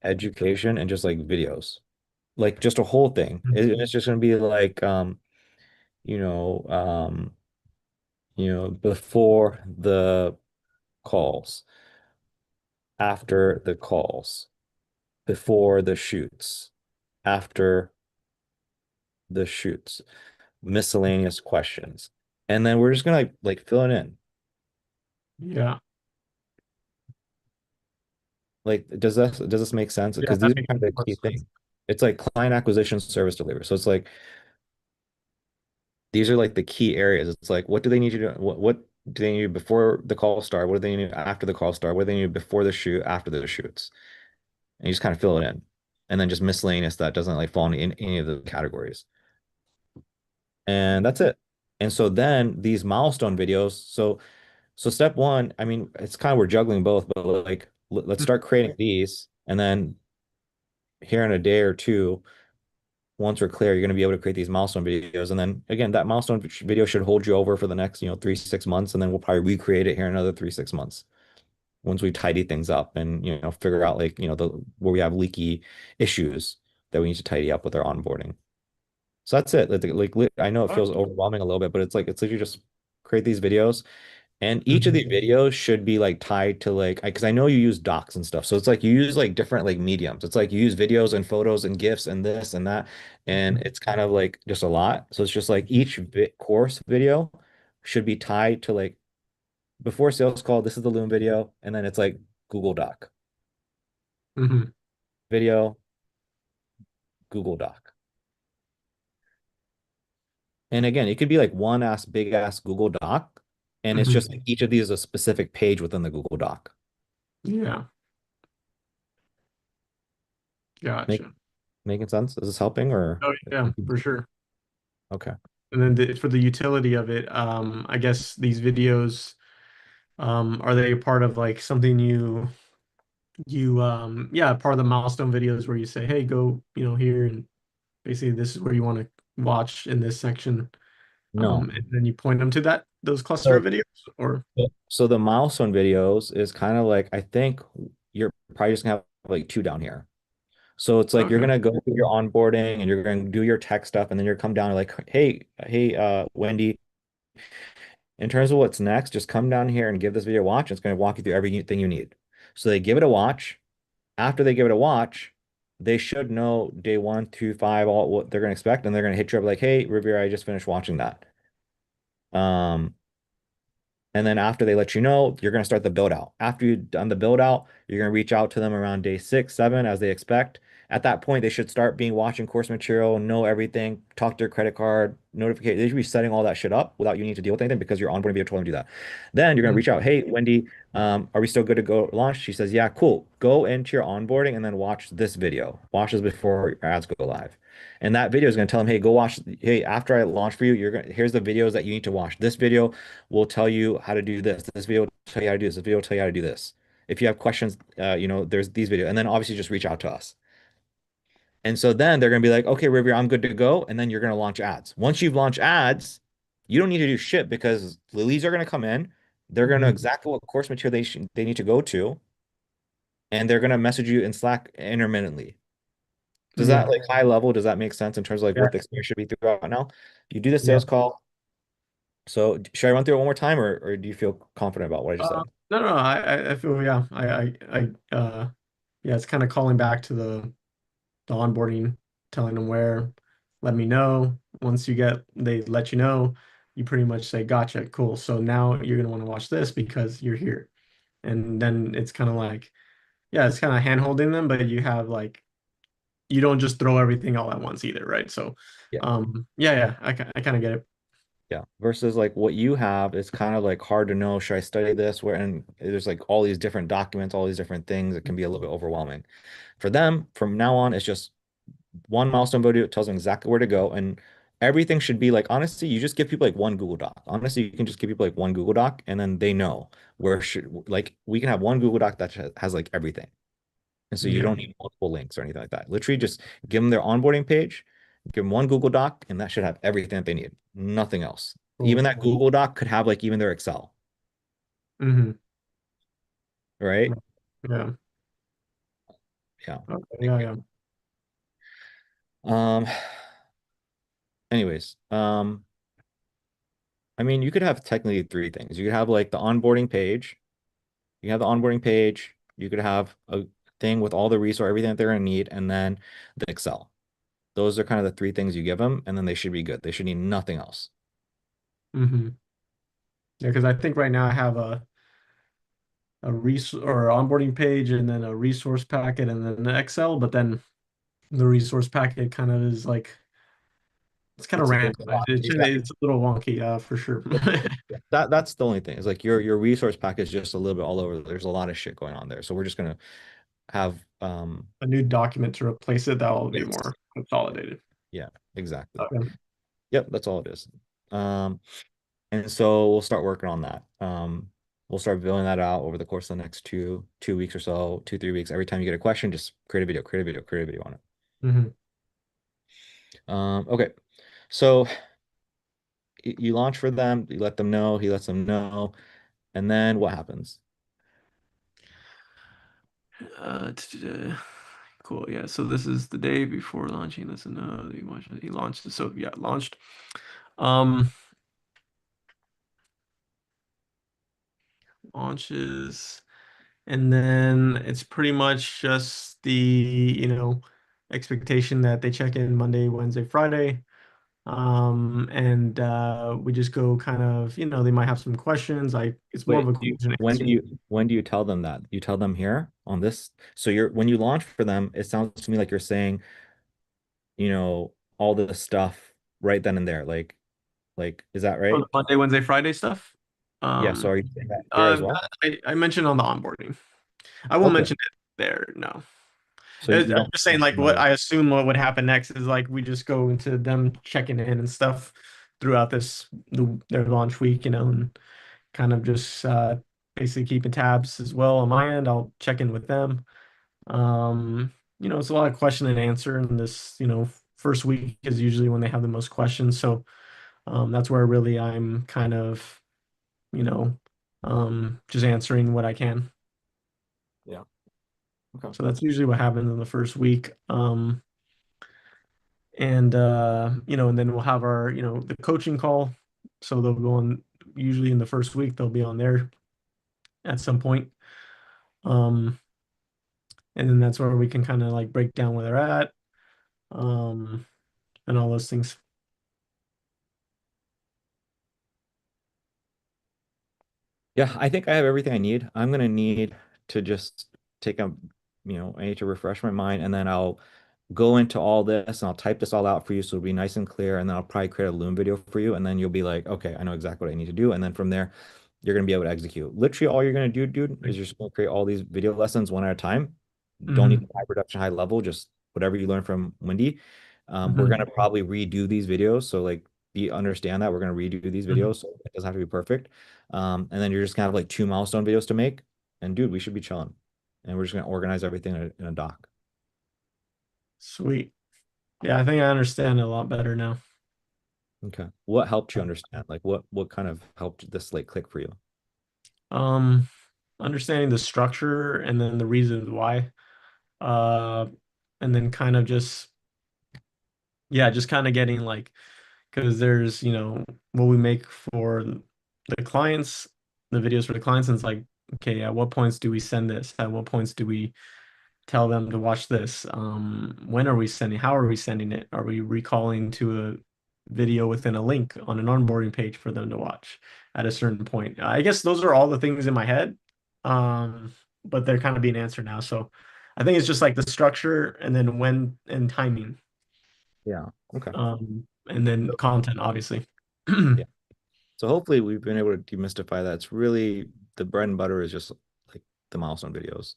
education and just like videos. Like just a whole thing. It's just gonna be like you know, um, before the calls, after the calls, before the shoots, after the shoots, miscellaneous questions. And then we're just gonna like fill it in. Yeah, Like, does this make sense? yeah, Because that these are makes kind of the more key sense. things. It's like client acquisition, service delivery. So it's like these are like the key areas. It's like what do they need to do? What do they need before the call start? What do they need after the call start? What do they need before the shoot, after the shoots? And you just kind of fill it in. And then just miscellaneous that doesn't like fall in any of the categories. And that's it. And so then these milestone videos. So step one, I mean, it's kind of we're juggling both, but like let's start creating these, and then here in a day or two, once we're clear, you're going to be able to create these milestone videos. And then again, that milestone video should hold you over for the next, 3 to 6 months. And then we'll probably recreate it here in another 3 to 6 months once we tidy things up and, figure out like, the where we have leaky issues that we need to tidy up with our onboarding. So that's it. I know it All right. feels overwhelming a little bit, but it's literally just create these videos. And each of Mhm. these videos should be like tied to like, because I know you use docs and stuff. So it's like you use like different like mediums. It's like you use videos and photos and GIFs and this and that. And it's kind of like just a lot. So it's just like each vi course video should be tied to like before sales call, this is the Loom video. And then it's like Google Doc Mhm. video, Google Doc. And again, it could be like one ass big ass Google Doc. And it's just Mhm. like each of these is a specific page within the Google Doc. Yeah, Make gotcha. making sense? Is this helping or Oh yeah, for sure. okay? And then for the utility of it, I guess these videos, are they a part of like something yeah, part of the milestone videos where you say, hey, go, here and basically this is where you want to watch in this section. No. And then you point them to those cluster of So videos or so the milestone videos is kind of like I think you're probably just gonna have like two down here. So it's like you're okay. gonna go through your onboarding and you're gonna do your tech stuff and then you're come down like, hey, Wendy, In terms of what's next, just come down here and give this video a watch. It's going to walk you through everything you need. So they give it a watch. After they give it a watch, they should know day one, two, five, all what they're going to expect, and they're going to hit you up like, "Hey, Revere, I just finished watching that." Um, And then after they let you know, you're going to start the build out. After you've done the build out, you're going to reach out to them around day 6, 7, as they expect. At that point, they should start being watching course material, know everything, talk to their credit card, notification. They should be setting all that shit up without you need to deal with anything because your onboarding video told them to do that. Then you're going to Mhm. reach out, hey, Wendy, are we still good to go launch? She says, yeah, cool. Go into your onboarding and then watch this video. Watch this before your ads go live. And that video is going to tell them, hey, go watch. Hey, after I launch for you, here's the videos that you need to watch. This video will tell you how to do this. This video will tell you how to do this. This video will tell you how to do this. If you have questions, there's these videos. And then obviously just reach out to us. And so then they're going to be like, okay, Rivier, I'm good to go. And then you're going to launch ads. Once you've launched ads, you don't need to do shit because the leads are going to come in. They're going to Mhm. exactly what course material they need to go to. And they're going to message you in Slack intermittently. Does that Yeah. like high level, does that make sense in terms of like Yeah. what the experience should be throughout now? You do the Yeah. sales call. So should I run through it one more time or do you feel confident about what I just said? No, no, I feel, yeah, yeah, it's kind of calling back to the onboarding, telling them where, let me know. Once they let you know, you pretty much say, gotcha, cool. So now you're gonna want to watch this because you're here. And then it's kind of like, yeah, it's kind of hand holding them, but you have like, you don't just throw everything all at once either, right? So, Yeah. yeah, yeah, I kind of get it. Yeah. Versus like what you have is kind of like hard to know. Should I study this? Where and there's like all these different documents, all these different things. It can be a little bit overwhelming. For them, from now on, it's just one milestone video. It tells them exactly where to go. And everything should be like, honestly, you just give people like one Google Doc. Honestly, you can just give people like one Google Doc and then they know where should like we can have one Google Doc that has like everything. And so you Yeah. don't need multiple links or anything like that. Literally just give them their onboarding page, give them one Google Doc, and that should have everything that they need. Nothing else. Cool. Even that Google Doc could have like even their Excel, Mm-hmm. right? Yeah. Yeah. Okay. Yeah, yeah. Um, anyways, I mean, you could have technically three things. You could have like the onboarding page. You have the onboarding page. You could have a thing with all the resource, everything that they're gonna need, and then the Excel. Those are kind of the three things you give them, and then they should be good. They should need nothing else. Mm-hmm. Yeah, because I think right now I have a resource or onboarding page and then a resource packet and then an Excel, but then the resource packet kind of is like it's kind of It's random. a lot. It's a little wonky, for sure. Yeah. Yeah. That's the only thing. Is like your resource pack is just a little bit all over. There's a lot of shit going on there. So we're just gonna have A new document to replace it that will be yes. more consolidated. Yeah, exactly. Okay. Yep, that's all it is. Um and so we'll start working on that. We'll start building that out over the course of the next two weeks or so, 2, 3 weeks. Every time you get a question, just create a video, create a video, create a video on it. Hmm. Okay. So you launch for them, you let them know, he lets them know, and then what happens? Cool. Yeah. So this is the day before launching this, and he launched. So yeah, launched. Um, Launches. And then it's pretty much just the, expectation that they check in Monday, Wednesday, Friday. And we just go kind of, they might have some questions. Like it's more of Wait, a question and when do answer. you tell them that? You tell them here on this. So you're when you launch for them, it sounds to me like you're saying, all the stuff right then and there. Like is that Oh, right? the Monday, Wednesday, Friday stuff. Yeah, so Um, are you saying that here as well? I mentioned on the onboarding. I won't Okay. mention it there. No. So you I'm don't just saying, like, what I assume what would happen next is like we just go into them checking in and stuff throughout their launch week, and kind of just basically keeping tabs as well on my end. I'll check in with them. It's a lot of question and answer, and this, first week is usually when they have the most questions. So that's where really I'm kind of, you know, just answering what I can. Yeah. Okay. So that's usually what happens in the first week. And and then we'll have our, the coaching call. So they'll go on. usually in the first week they'll be on there at some point. Um, and then that's where we can kind of like break down where they're at, um, and all those things. Yeah, I think I have everything I need. I'm gonna need to just take a, I need to refresh my mind, and then I'll go into all this and I'll type this all out for you so it'll be nice and clear. And then I'll probably create a Loom video for you. And then you'll be like, okay, I know exactly what I need to do. And then from there, you're going to be able to execute. Literally, all you're going to do, dude, is you're just going to create all these video lessons one at a time. Don't need Hmm. high production, high level, just whatever you learn from Wendy. We're going Hmm. to probably redo these videos. So, like, be understand that we're going to redo these Hmm. videos. So it doesn't have to be perfect. And then you're just kind of like two milestone videos to make. And, dude, we should be chilling. And we're just going to organize everything in a doc. Sweet. Yeah, I think I understand it a lot better now. Okay. What helped you understand? Like what kind of helped this like click for you? Um, Understanding the structure and then the reasons why. Uh, and then kind of just, yeah, just kind of getting like, because there's, what we make for the clients, the videos for the clients, and it's like, okay, at what points do we send this? At what points do we tell them to watch this? When are we sending? How are we sending it? Are we recalling to a video within a link on an onboarding page for them to watch at a certain point? I guess those are all the things in my head, um, but they're kind of being answered now. So I think it's just like the structure and then when and timing, Yeah. Okay. and then So, content, obviously. yeah. So hopefully we've been able to demystify that. It's really the bread and butter is just like the milestone videos.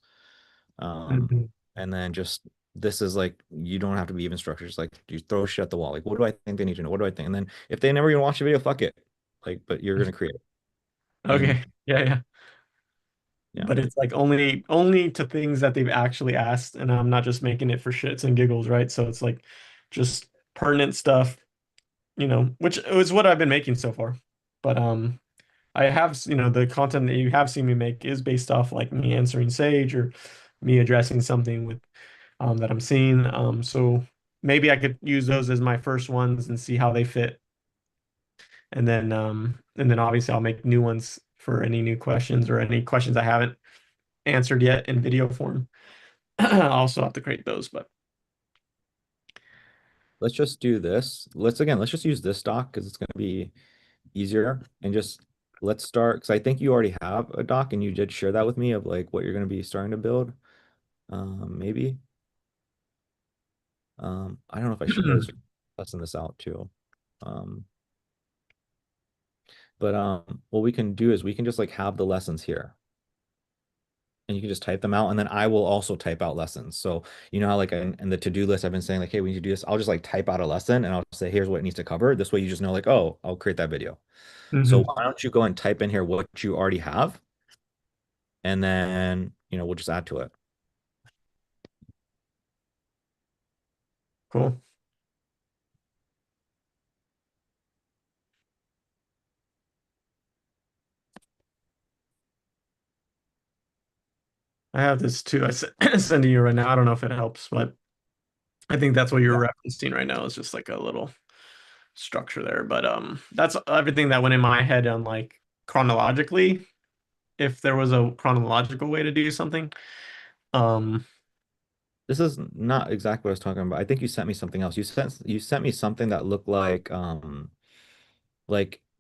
Um, Mhm. and then just this is like you don't have to be even structured. Just like you throw shit at the wall. Like, what do I think they need to know? What do I think? And then if they never even watch the video, fuck it. Like, but you're gonna create it. And Okay. Yeah, yeah. yeah. But it's like only to things that they've actually asked, and I'm not just making it for shits and giggles, right? So it's like just pertinent stuff, which is what I've been making so far. But I have, the content that you have seen me make is based off like me answering Sage or me addressing something with that I'm seeing. So maybe I could use those as my first ones and see how they fit. And then obviously I'll make new ones for any new questions or any questions I haven't answered yet in video form. I also have to create those, but Let's just do this. Let's just use this doc because it's gonna be easier and just let's start because I think you already have a doc and you did share that with me of like what you're going to be starting to build. Maybe. I don't know if I should probably lesson this out too. Um, but what we can do is we can just like have the lessons here and you can just type them out and then I will also type out lessons. So you know how like in the to-do list I've been saying like, hey, we need to do this. I'll just like type out a lesson and I'll say, here's what it needs to cover. This way you just know like, oh, I'll create that video. So Mhm. why don't you go and type in here what you already have and then, we'll just add to it. Cool. I have this too. Sending you right now. I don't know if it helps, but I think that's what you're referencing right now is just like a little structure there. But that's everything that went in my head on like chronologically, if there was a chronological way to do something. Um, This is not exactly what I was talking about. I think you sent me something else. You sent me something that looked like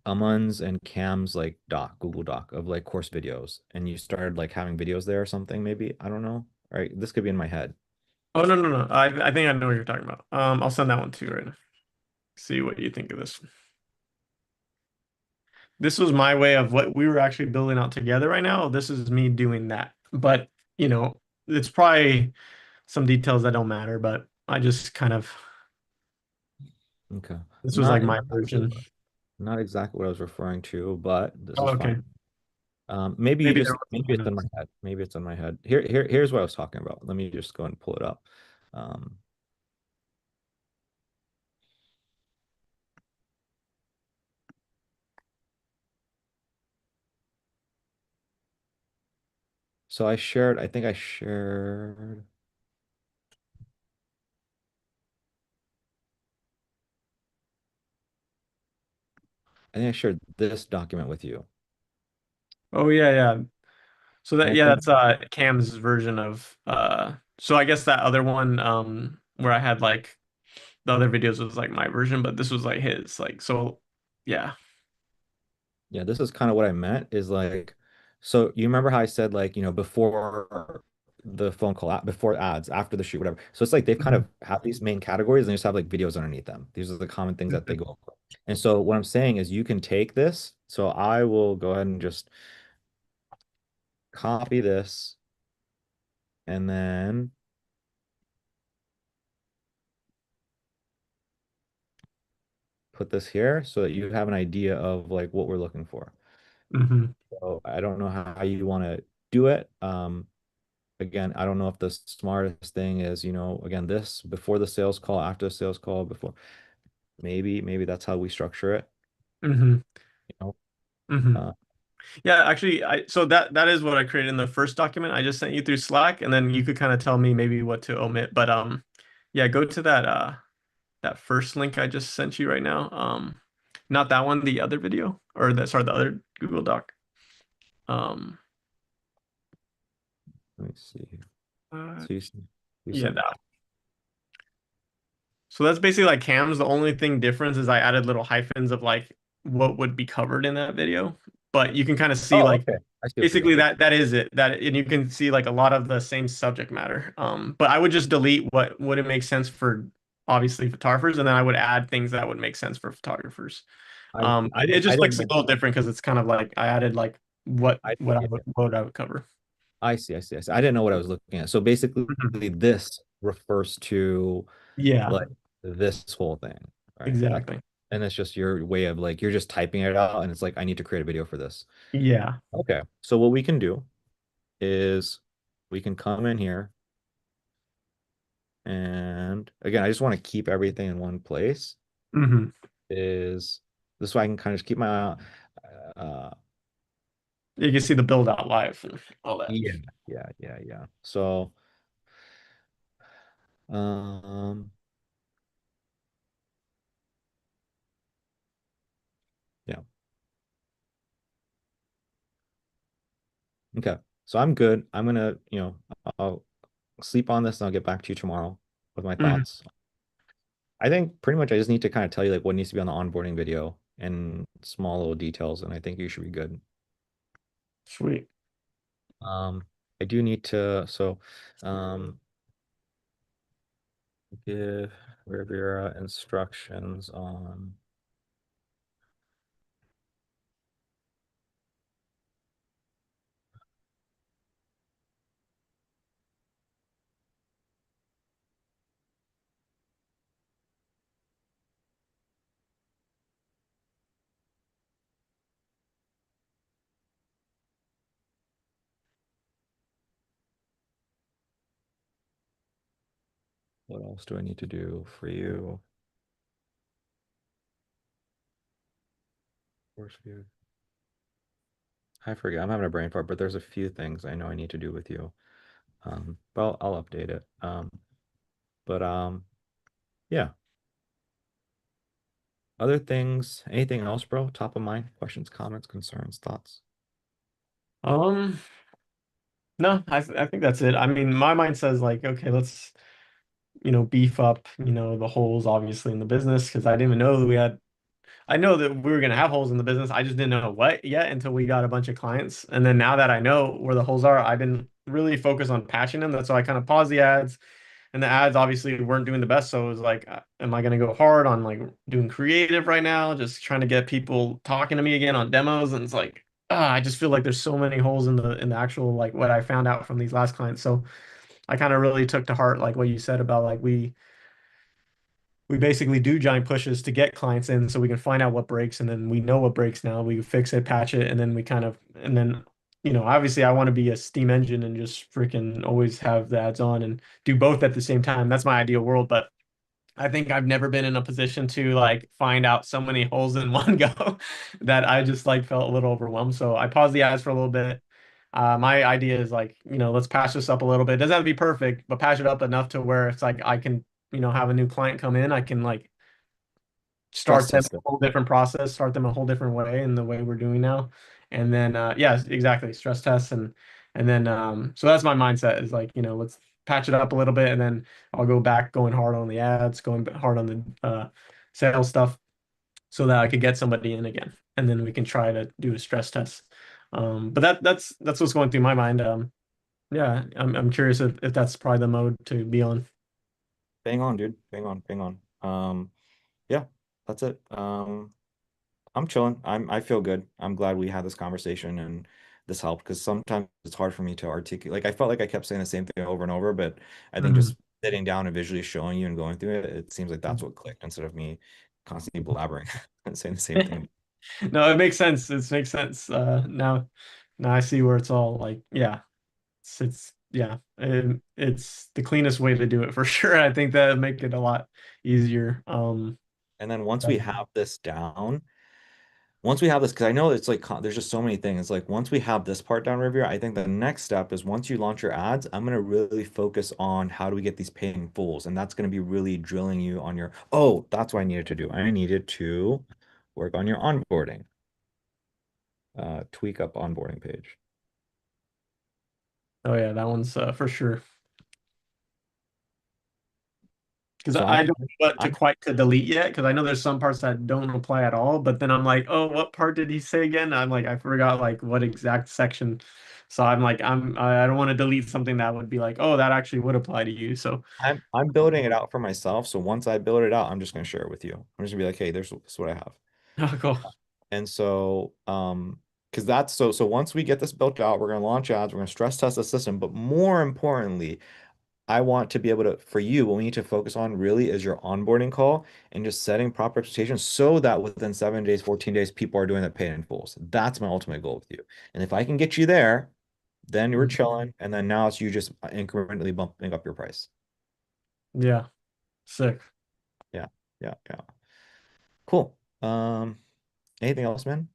Amon's and Cam's like Google Doc of like course videos. And you started like having videos there or something, maybe. I don't know. All right, this could be in my head. oh no, no, no. I think I know what you're talking about. I'll send that one to you right now. See what you think of this. This was my way of what we were actually building out together right now. This is me doing that. But, it's probably some details that don't matter, but I just kind of, Okay. this was Not like my exactly version. not exactly what I was referring to, but this Oh, is okay. fine. Maybe you Maybe there just was maybe something it's in my else. head. Maybe it's in my head. Here's what I was talking about. Let me just go and pull it up. Um, so I think I shared. I think I shared this document with you. Oh yeah, yeah. So And that I yeah, think, that's Cam's version of so I guess that other one where I had like the other videos was like my version, but this was like his. Like so yeah. yeah, this is kind of what I meant is like, so you remember how I said like, before the phone call, before ads, after the shoot, whatever. So it's like they've kind Mhm. of have these main categories and they just have like videos underneath them. These are the common things that they go over. And so what I'm saying is you can take this. So I will go ahead and just copy this and then put this here so that you have an idea of like what we're looking for. Mhm. So I don't know how you want to do it. Again, I don't know if the smartest thing is, again, this before the sales call, after the sales call, before maybe that's how we structure it, Mhm. you know. Mhm. Uh, Yeah, actually, I so that is what I created in the first document I just sent you through Slack, and then you could kind of tell me maybe what to omit. But yeah, go to that first link I just sent you right now. Not that one, the other video, or the other Google Doc. Um, Let me see here. uh, So you yeah, said, that. So that's basically like cams. The only thing difference is I added little hyphens of like what would be covered in that video. But you can kind of see oh, like okay. I see what you're basically doing. that is it. That and you can see like a lot of the same subject matter. But I would just delete what would it make sense for obviously photographers, and then I would add things that would make sense for photographers. It I just didn't looks a know. little different because it's kind of like I added like what I what I yeah, would what I would cover. I see. I didn't know what I was looking at. So basically, Mhm. this refers to Yeah, like this whole thing, right? exactly. And it's just your way of like you're just typing it out, and it's like I need to create a video for this. Yeah. Okay. So what we can do is we can come in here and again, I just want to keep everything in one place. Hmm. Is this way I can kind of just keep my uh You can see the build out live and all that. yeah, yeah. So um yeah. Okay. So I'm good. I'm gonna, I'll sleep on this and I'll get back to you tomorrow with my Hmm. thoughts. I think pretty much I just need to kind of tell you like what needs to be on the onboarding video and small little details, and I think you should be good. Sweet. Um, I do need to, so um, give Rivera instructions on what else do I need to do for you. Course view. I forget. I'm having a brain fart, but there's a few things I know I need to do with you. But I'll update it. But yeah. Other things, anything else, bro? Top of mind? Questions, comments, concerns, thoughts? Um, no, I think that's it. I mean, my mind says like, okay, let's, beef up, the holes obviously in the business because I didn't even know that we had I know that we were gonna have holes in the business. I just didn't know what yet until we got a bunch of clients. And then now that I know where the holes are, I've been really focused on patching them. That's why I kind of paused the ads. And the ads obviously weren't doing the best. So it was like, am I gonna go hard on like doing creative right now? Just trying to get people talking to me again on demos. And it's like, I just feel like there's so many holes in the actual like what I found out from these last clients. So I kind of really took to heart like what you said about like we basically do giant pushes to get clients in so we can find out what breaks and then we know what breaks now. We fix it, patch it, and then obviously I want to be a steam engine and just freaking always have the ads on and do both at the same time. That's my ideal world, but I think I've never been in a position to like find out so many holes in one go that I just like felt a little overwhelmed. So I paused the ads for a little bit. My idea is like, let's patch this up a little bit. It doesn't have to be perfect, but patch it up enough to where it's like I can, have a new client come in. I can like Stress start them test a it. whole different process, start them a whole different way in the way we're doing now. And then yeah, exactly, stress tests and then so that's my mindset is like, let's patch it up a little bit and then I'll go back going hard on the ads, going hard on the sales stuff so that I could get somebody in again. And then we can try to do a stress test. But that's what's going through my mind. Yeah, I'm curious if that's probably the mode to be on. Bang on, dude. Bang on, bang on. Yeah, that's it. I'm chilling. I feel good. I'm glad we had this conversation and this helped because sometimes it's hard for me to articulate. Like I felt like I kept saying the same thing over and over, but I think Mhm. just sitting down and visually showing you and going through it, it seems like that's what clicked instead of me constantly blabbering and saying the same thing. No, it makes sense. It makes sense. Now I see where it's all like, yeah, it's yeah, it's the cleanest way to do it for sure. I think that would make it a lot easier. And then once we have this down, once we have this, because I know it's like there's just so many things. Like once we have this part down, Revere, I think the next step is once you launch your ads, I'm gonna really focus on how do we get these paying fools, and that's gonna be really drilling you on your. Oh, that's what I needed to do. I needed to work on your onboarding, tweak up onboarding page. Oh yeah, that one's for sure. Because So I don't know what to I'm quite to delete yet, because I know there's some parts that don't apply at all, but then I'm like, oh, what part did he say again? I'm like, I forgot like what exact section. So I'm like, I don't want to delete something that would be like, oh, that actually would apply to you. So I'm building it out for myself. So once I build it out, I'm just gonna share it with you. I'm just gonna be like, hey, this is what I have. oh, cool. And so, because that's so once we get this built out, we're gonna launch ads, we're gonna stress test the system, but more importantly, I want to be able to, for you, what we need to focus on really is your onboarding call and just setting proper expectations so that within 7 days, 14 days, people are doing the paid in fulls. That's my ultimate goal with you. And if I can get you there, then you're Mhm. chilling. And then now it's you just incrementally bumping up your price. Yeah, sick. Yeah. Yeah. Yeah. Cool. Anything else, man?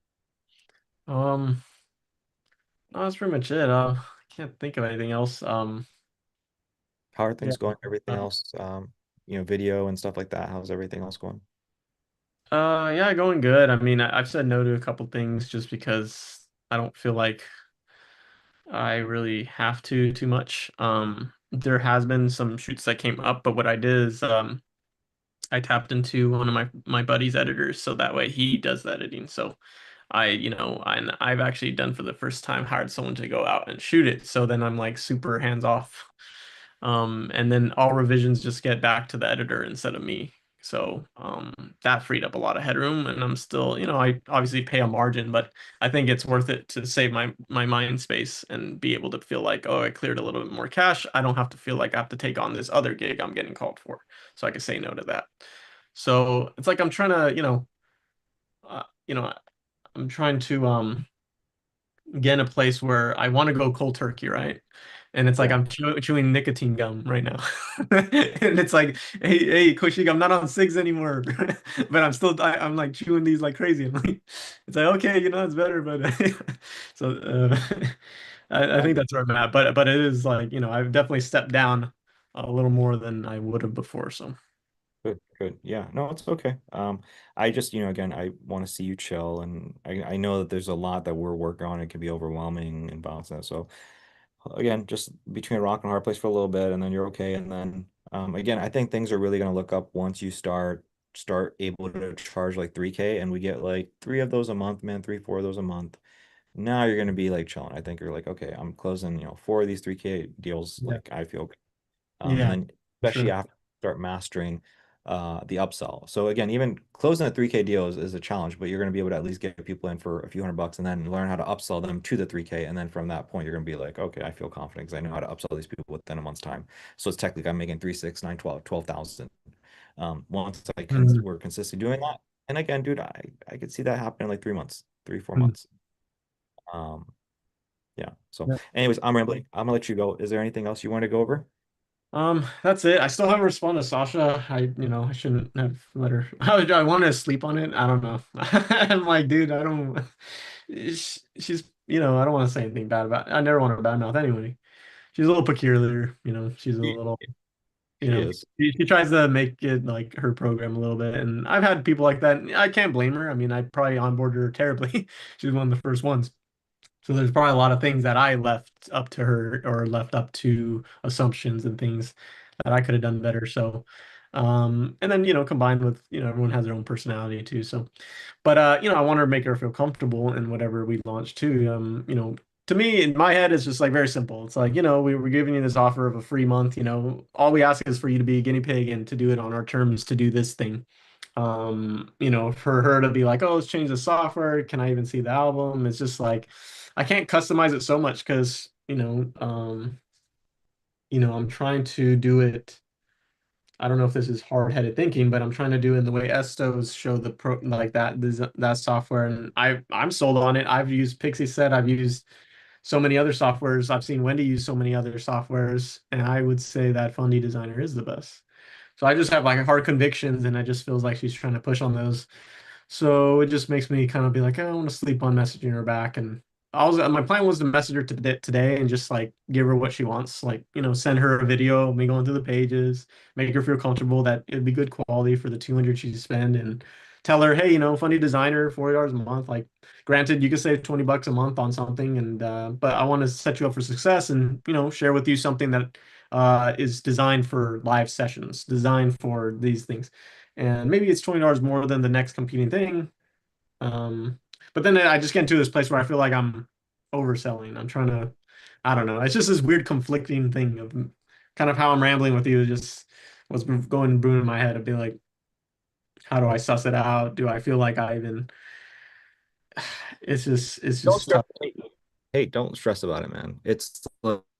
Um, no, that's pretty much it. I can't think of anything else. How are Yeah. things going? Everything Uh, else, video and stuff like that. How's everything else going? yeah, going good. I mean, I've said no to a couple things just because I don't feel like I really have to too much. There has been some shoots that came up, but what I did is I tapped into one of my buddy's editors, so that way he does the editing. So and I've actually done for the first time hired someone to go out and shoot it. So then I'm like super hands off. And then all revisions just get back to the editor instead of me. So that freed up a lot of headroom, and I'm still, I obviously pay a margin, but I think it's worth it to save my mind space and be able to feel like, oh, I cleared a little bit more cash. I don't have to feel like I have to take on this other gig I'm getting called for, so I can say no to that. So it's like I'm trying to, uh, you know, I'm trying to get in a place where I want to go cold turkey, right? And it's like Yeah. I'm chewing nicotine gum right now, and it's like, hey, Koshik, I'm not on cigs anymore, but I'm like chewing these like crazy. I'm like, it's like okay, it's better, but so I Yeah, think that's where I'm at. But it is like I've definitely stepped down a little more than I would have before. So good, good. Yeah, no, it's okay. I just, again, I want to see you chill, and I know that there's a lot that we're working on. It can be overwhelming and balancing that. So again, just between a rock and a hard place for a little bit, and then you're okay. And then again, I think things are really going to look up once you start able to charge like 3K, and we get like three of those a month, man, three, four of those a month. Now you're going to be like chilling. I think you're like, okay, I'm closing, four of these 3K deals. yeah, Like I feel good. And yeah, then especially sure. after you start mastering the upsell. So again, even closing a 3K deal is a challenge, but you're going to be able to at least get people in for a few $100 and then learn how to upsell them to the 3K. And then from that point, you're going to be like, okay, I feel confident because I know how to upsell these people within a month's time. So it's technically I'm making 3, 6, 9, 12, 12,000. Once Mhm. we're consistently doing that. And again, dude, I could see that happening in like 3 months, 3, 4 Mhm. months. Um, yeah. So Yeah. anyways, I'm rambling. I'm gonna let you go. Is there anything else you want to go over? That's it. I still haven't responded to Sasha. I shouldn't have let her. I wanted to sleep on it. I don't know. I'm like, dude, I don't. She's, I don't want to say anything bad about. I never want to badmouth anyway. She's a little peculiar. She's a little. you She know, is. she tries to make it like her program a little bit. And I've had people like that. And I can't blame her. I mean, I probably onboarded her terribly. She was one of the first ones. So there's probably a lot of things that I left up to her or left up to assumptions and things that I could have done better. So, and then, combined with, everyone has their own personality too. So, but I want to make her feel comfortable in whatever we launch too. To me, in my head, it's just like very simple. It's like, we were giving you this offer of a free month. All we ask is for you to be a guinea pig and to do it on our terms to do this thing. For her to be like, oh, let's change the software. Can I even see the album? It's just like I can't customize it so much because, I'm trying to do it. I don't know if this is hard-headed thinking, but I'm trying to do it in the way Estos show the pro like that software, and I'm sold on it. I've used Pixie Set, I've used so many other softwares. I've seen Wendy use so many other softwares, and I would say that Fundy Designer is the best. So I just have like hard convictions, and it just feels like she's trying to push on those. So it just makes me kind of be like, oh, I want to sleep on messaging her back. And my plan was to message her today and just like give her what she wants. Like, send her a video, me going through the pages, make her feel comfortable that it'd be good quality for the 200 she spend and tell her, hey, funny designer, $40 a month. Like, granted, you could save $20 a month on something. And, but I want to set you up for success and, share with you something that is designed for live sessions, designed for these things and maybe it's $20 more than the next competing thing. Um, but then I just get into this place where I feel like I'm overselling. I'm trying to, I don't know. It's just this weird conflicting thing of kind of how I'm rambling with you. Just what's been going brewing in my head. I'd be like, how do I suss it out? Do I feel like I even? It's Don't just stress. tough. Hey, don't stress about it, man. It's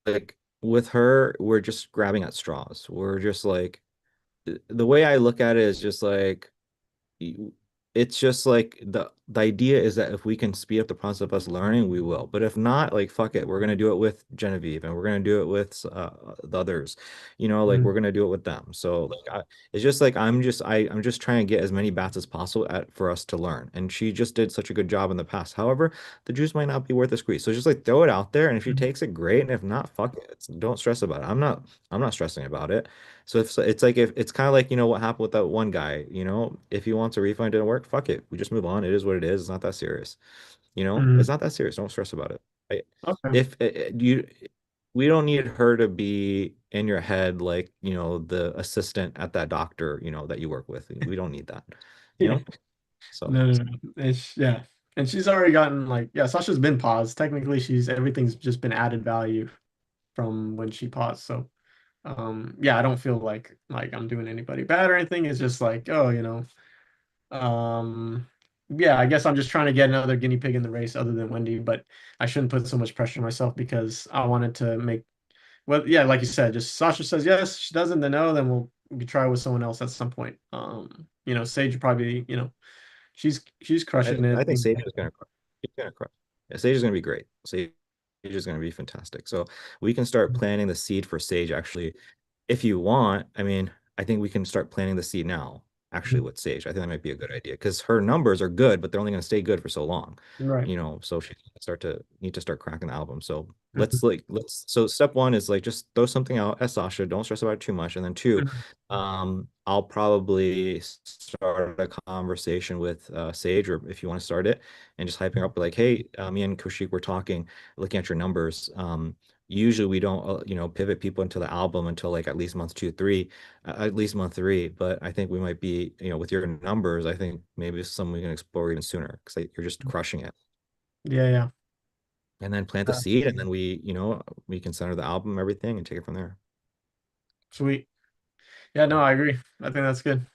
like with her, we're just grabbing at straws. We're just like the way I look at it is just like it's just like the idea is that if we can speed up the process of us learning, we will. But if not, like fuck it, we're gonna do it with Genevieve and we're gonna do it with the others. Like Mm, we're gonna do it with them. So like it's just like I'm just trying to get as many bats as possible for us to learn. And she just did such a good job in the past. However, the juice might not be worth the squeeze. So just like throw it out there, and if she mm, takes it, great. And if not, fuck it. Don't stress about it. I'm not stressing about it. So if it's like if it's kind of like what happened with that one guy, if he wants a refund didn't work, fuck it. We just move on. It is what it is. It's not that serious. mm. It's not that serious. Don't stress about it. I, Okay. if you we don't need her to be in your head like, the assistant at that doctor, that you work with. We don't need that, you Yeah. know? So No, no, no. Yeah. And she's already gotten like, yeah, Sasha's been paused. Technically, everything's just been added value from when she paused. So yeah, I don't feel like I'm doing anybody bad or anything. It's just like, oh, um yeah, I guess I'm just trying to get another guinea pig in the race other than Wendy, but I shouldn't put so much pressure on myself because I wanted to make well, yeah, like you said, just Sasha says yes, she doesn't, then no, then we could try with someone else at some point. Sage probably, she's crushing I it. think Sage is gonna crush. She's gonna crush. Yeah, Sage is gonna be great. Sage is gonna be fantastic. So we can start planting the seed for Sage actually if you want. I mean, I think we can start planting the seed now, actually, with Sage. I think that might be a good idea because her numbers are good, but they're only going to stay good for so long, Right. So she need to start cracking the album. So Mhm. so step one is like just throw something out at Sasha. Don't stress about it too much. And then two, I'll probably start a conversation with Sage, or if you want to start it, and just hyping her up like, hey, me and Kushik were talking, looking at your numbers. Usually we don't pivot people into the album until like at least month two three, at least month three, but I think we might be with your numbers, I think maybe it's something we can explore even sooner because you're just crushing it. Yeah, yeah. And then plant the Uh, seed, and then we can center the album, everything, and take it from there. Sweet. Yeah, no, So I agree. I think that's good.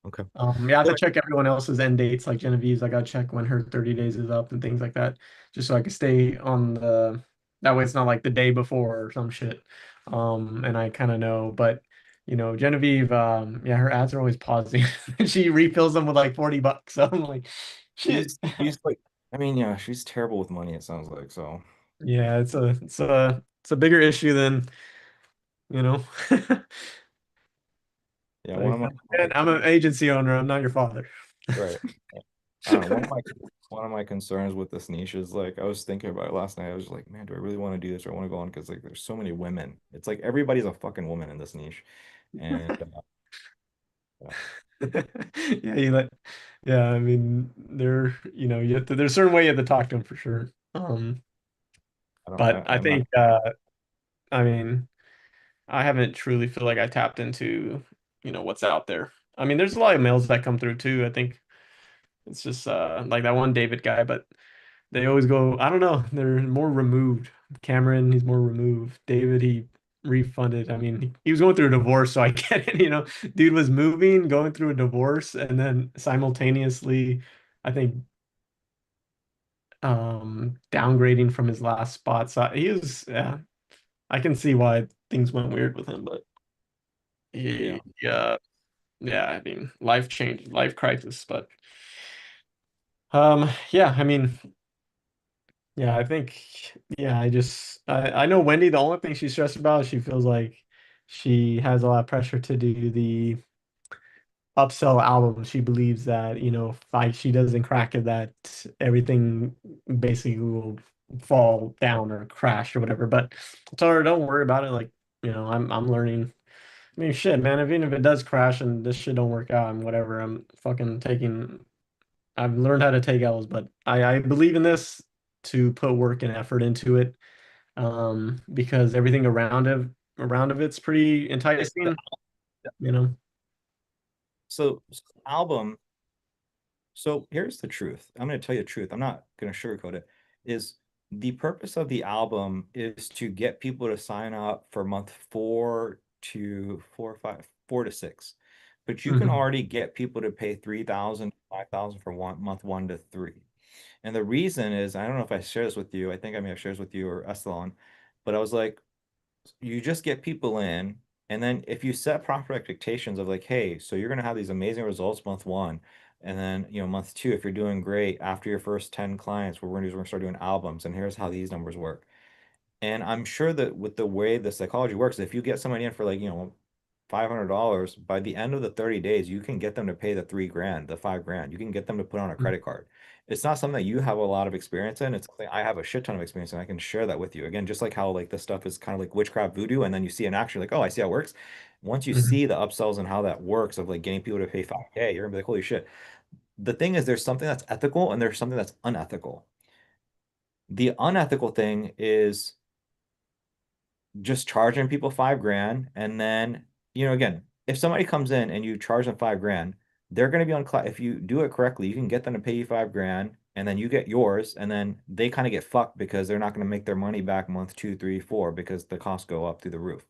okay. Yeah, I have Yeah. to check everyone else's end dates, like Genevieve's. I gotta check when her 30 days is up and things like that, just so I can stay on the. That way, it's not like the day before or some shit. And I kind of know, but Genevieve, yeah, her ads are always pausing. She refills them with like $40. So I'm like, shit. She's like, I mean, yeah, she's terrible with money, it sounds like. So Yeah, it's a bigger issue than you know. yeah, one Like, of my I'm an agency owner. I'm not your father. right. I don't know. One of my concerns with this niche is like I was thinking about it last night. I was like, man, do I really want to do this or I want to go on? Because like there's so many women. It's like everybody's a fucking woman in this niche. And yeah, Yeah, yeah, I mean, you have to, there's a certain way you have to talk to them for sure. I don't But I I'm not think, I mean, I haven't truly feel like I tapped into, what's out there. I mean, there's a lot of males that come through too. I think it's just like that one David guy, but they always go, I don't know, they're more removed. Cameron, he's more removed. David, he refunded. I mean, he was going through a divorce, so I get it, Dude was moving, going through a divorce, and then simultaneously, I think downgrading from his last spot. So he was, yeah, I can see why things went weird with him, but yeah. yeah, I mean, life change, life crisis, but yeah, I mean, yeah, I think, yeah, I know Wendy, the only thing she's stressed about is she feels like she has a lot of pressure to do the upsell album. She believes that, if like she doesn't crack it, that everything basically will fall down or crash or whatever. But I told her, don't worry about it. Like, I'm learning. I mean, shit, man, even if it does crash and this shit don't work out and whatever, I'm fucking taking I've learned how to take L's, but I believe in this to put work and effort into it. Because everything around of it's pretty The- enticing, you know. so album. So here's the truth. I'm going to tell you the truth. I'm not going to sugarcoat it. Is the purpose of the album is to get people to sign up for month 4 to 6. But you can Hmm. already get people to pay 3,000, 5,000 for month 1 to 3. And the reason is, I don't know if I shared this with you. I think I may have shared this with you or Estelon, but I was like, you just get people in, and then if you set proper expectations of like, hey, so you're going to have these amazing results month 1, and then month 2, if you're doing great after your first 10 clients, what we're going to do is we're going to start doing albums, and here's how these numbers work. And I'm sure that with the way the psychology works, if you get somebody in for like, $500, by the end of the 30 days, you can get them to pay the 3 grand, the 5 grand. You can get them to put on a credit card. It's not something that you have a lot of experience in. It's something I have a shit ton of experience in. I can share that with you. Again, just like how like this stuff is kind of like witchcraft voodoo, and then you see an action like, oh, I see how it works. Once you Hmm. see the upsells and how that works of like getting people to pay 5K, you're gonna be like, holy shit. The thing is, there's something that's ethical and there's something that's unethical. The unethical thing is just charging people 5 grand. And then, again, if somebody comes in and you charge them 5 grand, they're going to be on class. If you do it correctly, you can get them to pay you 5 grand and then you get yours. And then they kind of get fucked because they're not going to make their money back month 2, 3, 4 because the costs go up through the roof.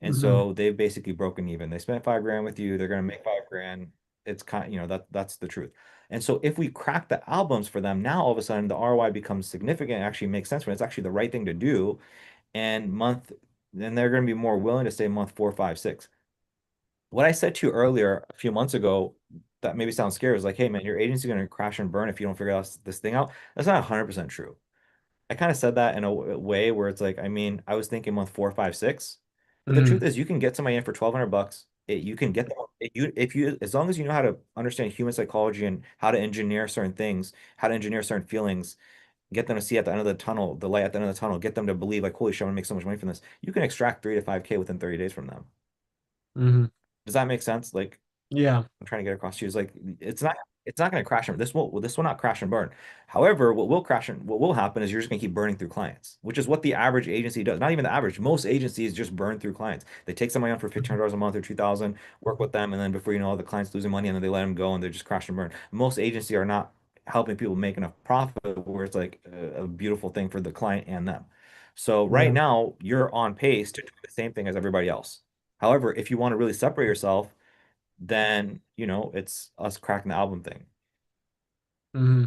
And Hmm. so they've basically broken even. They spent 5 grand with you. They're going to make 5 grand. It's kind of, that's the truth. And so if we crack the albums for them, now all of a sudden the ROI becomes significant. It actually makes sense when it's actually the right thing to do and then they're going to be more willing to stay month 4, 5, 6. What I said to you earlier a few months ago that maybe sounds scary was like, hey man, your agency's going to crash and burn if you don't figure this thing out. That's not 100% true. I kind of said that in a way where it's like, I mean, I was thinking month 4, 5, 6, but the truth Hmm. is you can get somebody in for $1,200. You can get them if you as long as you know how to understand human psychology and how to engineer certain things, how to engineer certain feelings, get them to see at the end of the tunnel, the light at the end of the tunnel, get them to believe like, holy shit, I'm gonna make so much money from this. You can extract 3 to 5K within 30 days from them. Hmm. Does that make sense? Like Yeah. I'm trying to get across to you is like it's not going to crash and this will not crash and burn. However, what will happen is you're just going to keep burning through clients, which is what the average agency does. Not even the average. Most agencies just burn through clients. They take somebody on for $1,500 a month or 2,000, work with them, and then before you know, all the clients losing money, and then they let them go and they just crash and burn. Most agencies are not helping people make enough profit where it's like a beautiful thing for the client and them. So right Yeah. now you're on pace to do the same thing as everybody else. However, if you want to really separate yourself, then it's us cracking the album thing. Hmm.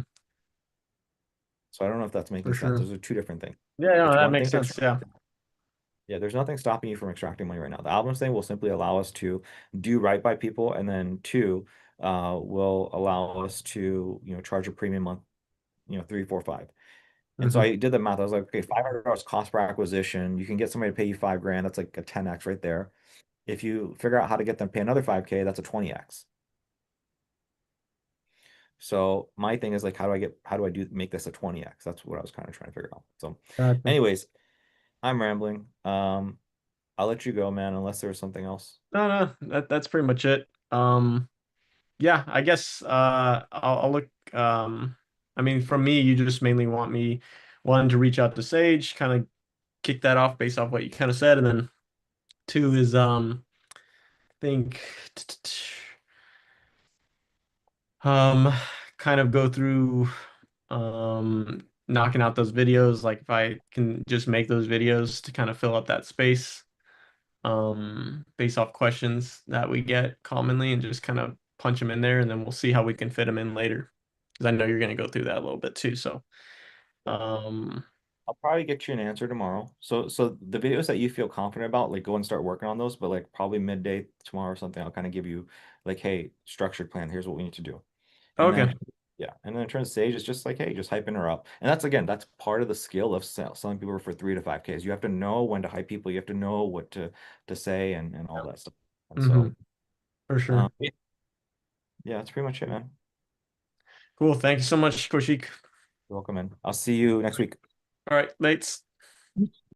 So I don't know if that's For making sense. sure. Those are two different things. Yeah, no, It's that one makes thing to sense. extract. Yeah. Yeah, there's nothing stopping you from extracting money right now. The albums thing will simply allow us to do right by people, and then two, will allow us to charge a premium month, 3, 4, 5. And so Hmm. I did the math. I was like, okay, $500 cost per acquisition. You can get somebody to pay you 5 grand. That's like a 10x right there. If you figure out how to get them to pay another 5K, that's a 20x. So my thing is like, how do I make this a 20x? That's what I was kind of trying to figure out. So Gotcha. anyways, I'm rambling. I'll let you go, man, unless there's something else. No, no, that's pretty much it. Yeah, I guess I'll look I mean from me you just mainly want me one to reach out to Sage, kind of kick that off based off what you kind of said, and then two is think um kind of go through knocking out those videos, like if I can just make those videos to kind of fill up that space based off questions that we get commonly and just kind of punch them in there and then we'll see how we can fit them in later because I know you're going to go through that a little bit too. So um I'll probably get you an answer tomorrow. So the videos that you feel confident about, like go and start working on those, but like probably midday tomorrow or something, I'll kind of give you like, hey, structured plan. Here's what we need to do. And then okay. yeah, and then in terms of Sage, it's just like, hey, just hyping her up. And that's again, that's part of the skill of selling people for 3 to 5Ks. You have to know when to hype people, you have to know what to say and all that stuff. And Hmm. so For sure. yeah, yeah, that's pretty much it, man. Cool. Thank you so much, Koshik. You're welcome, man. I'll see you next week. All right, mates.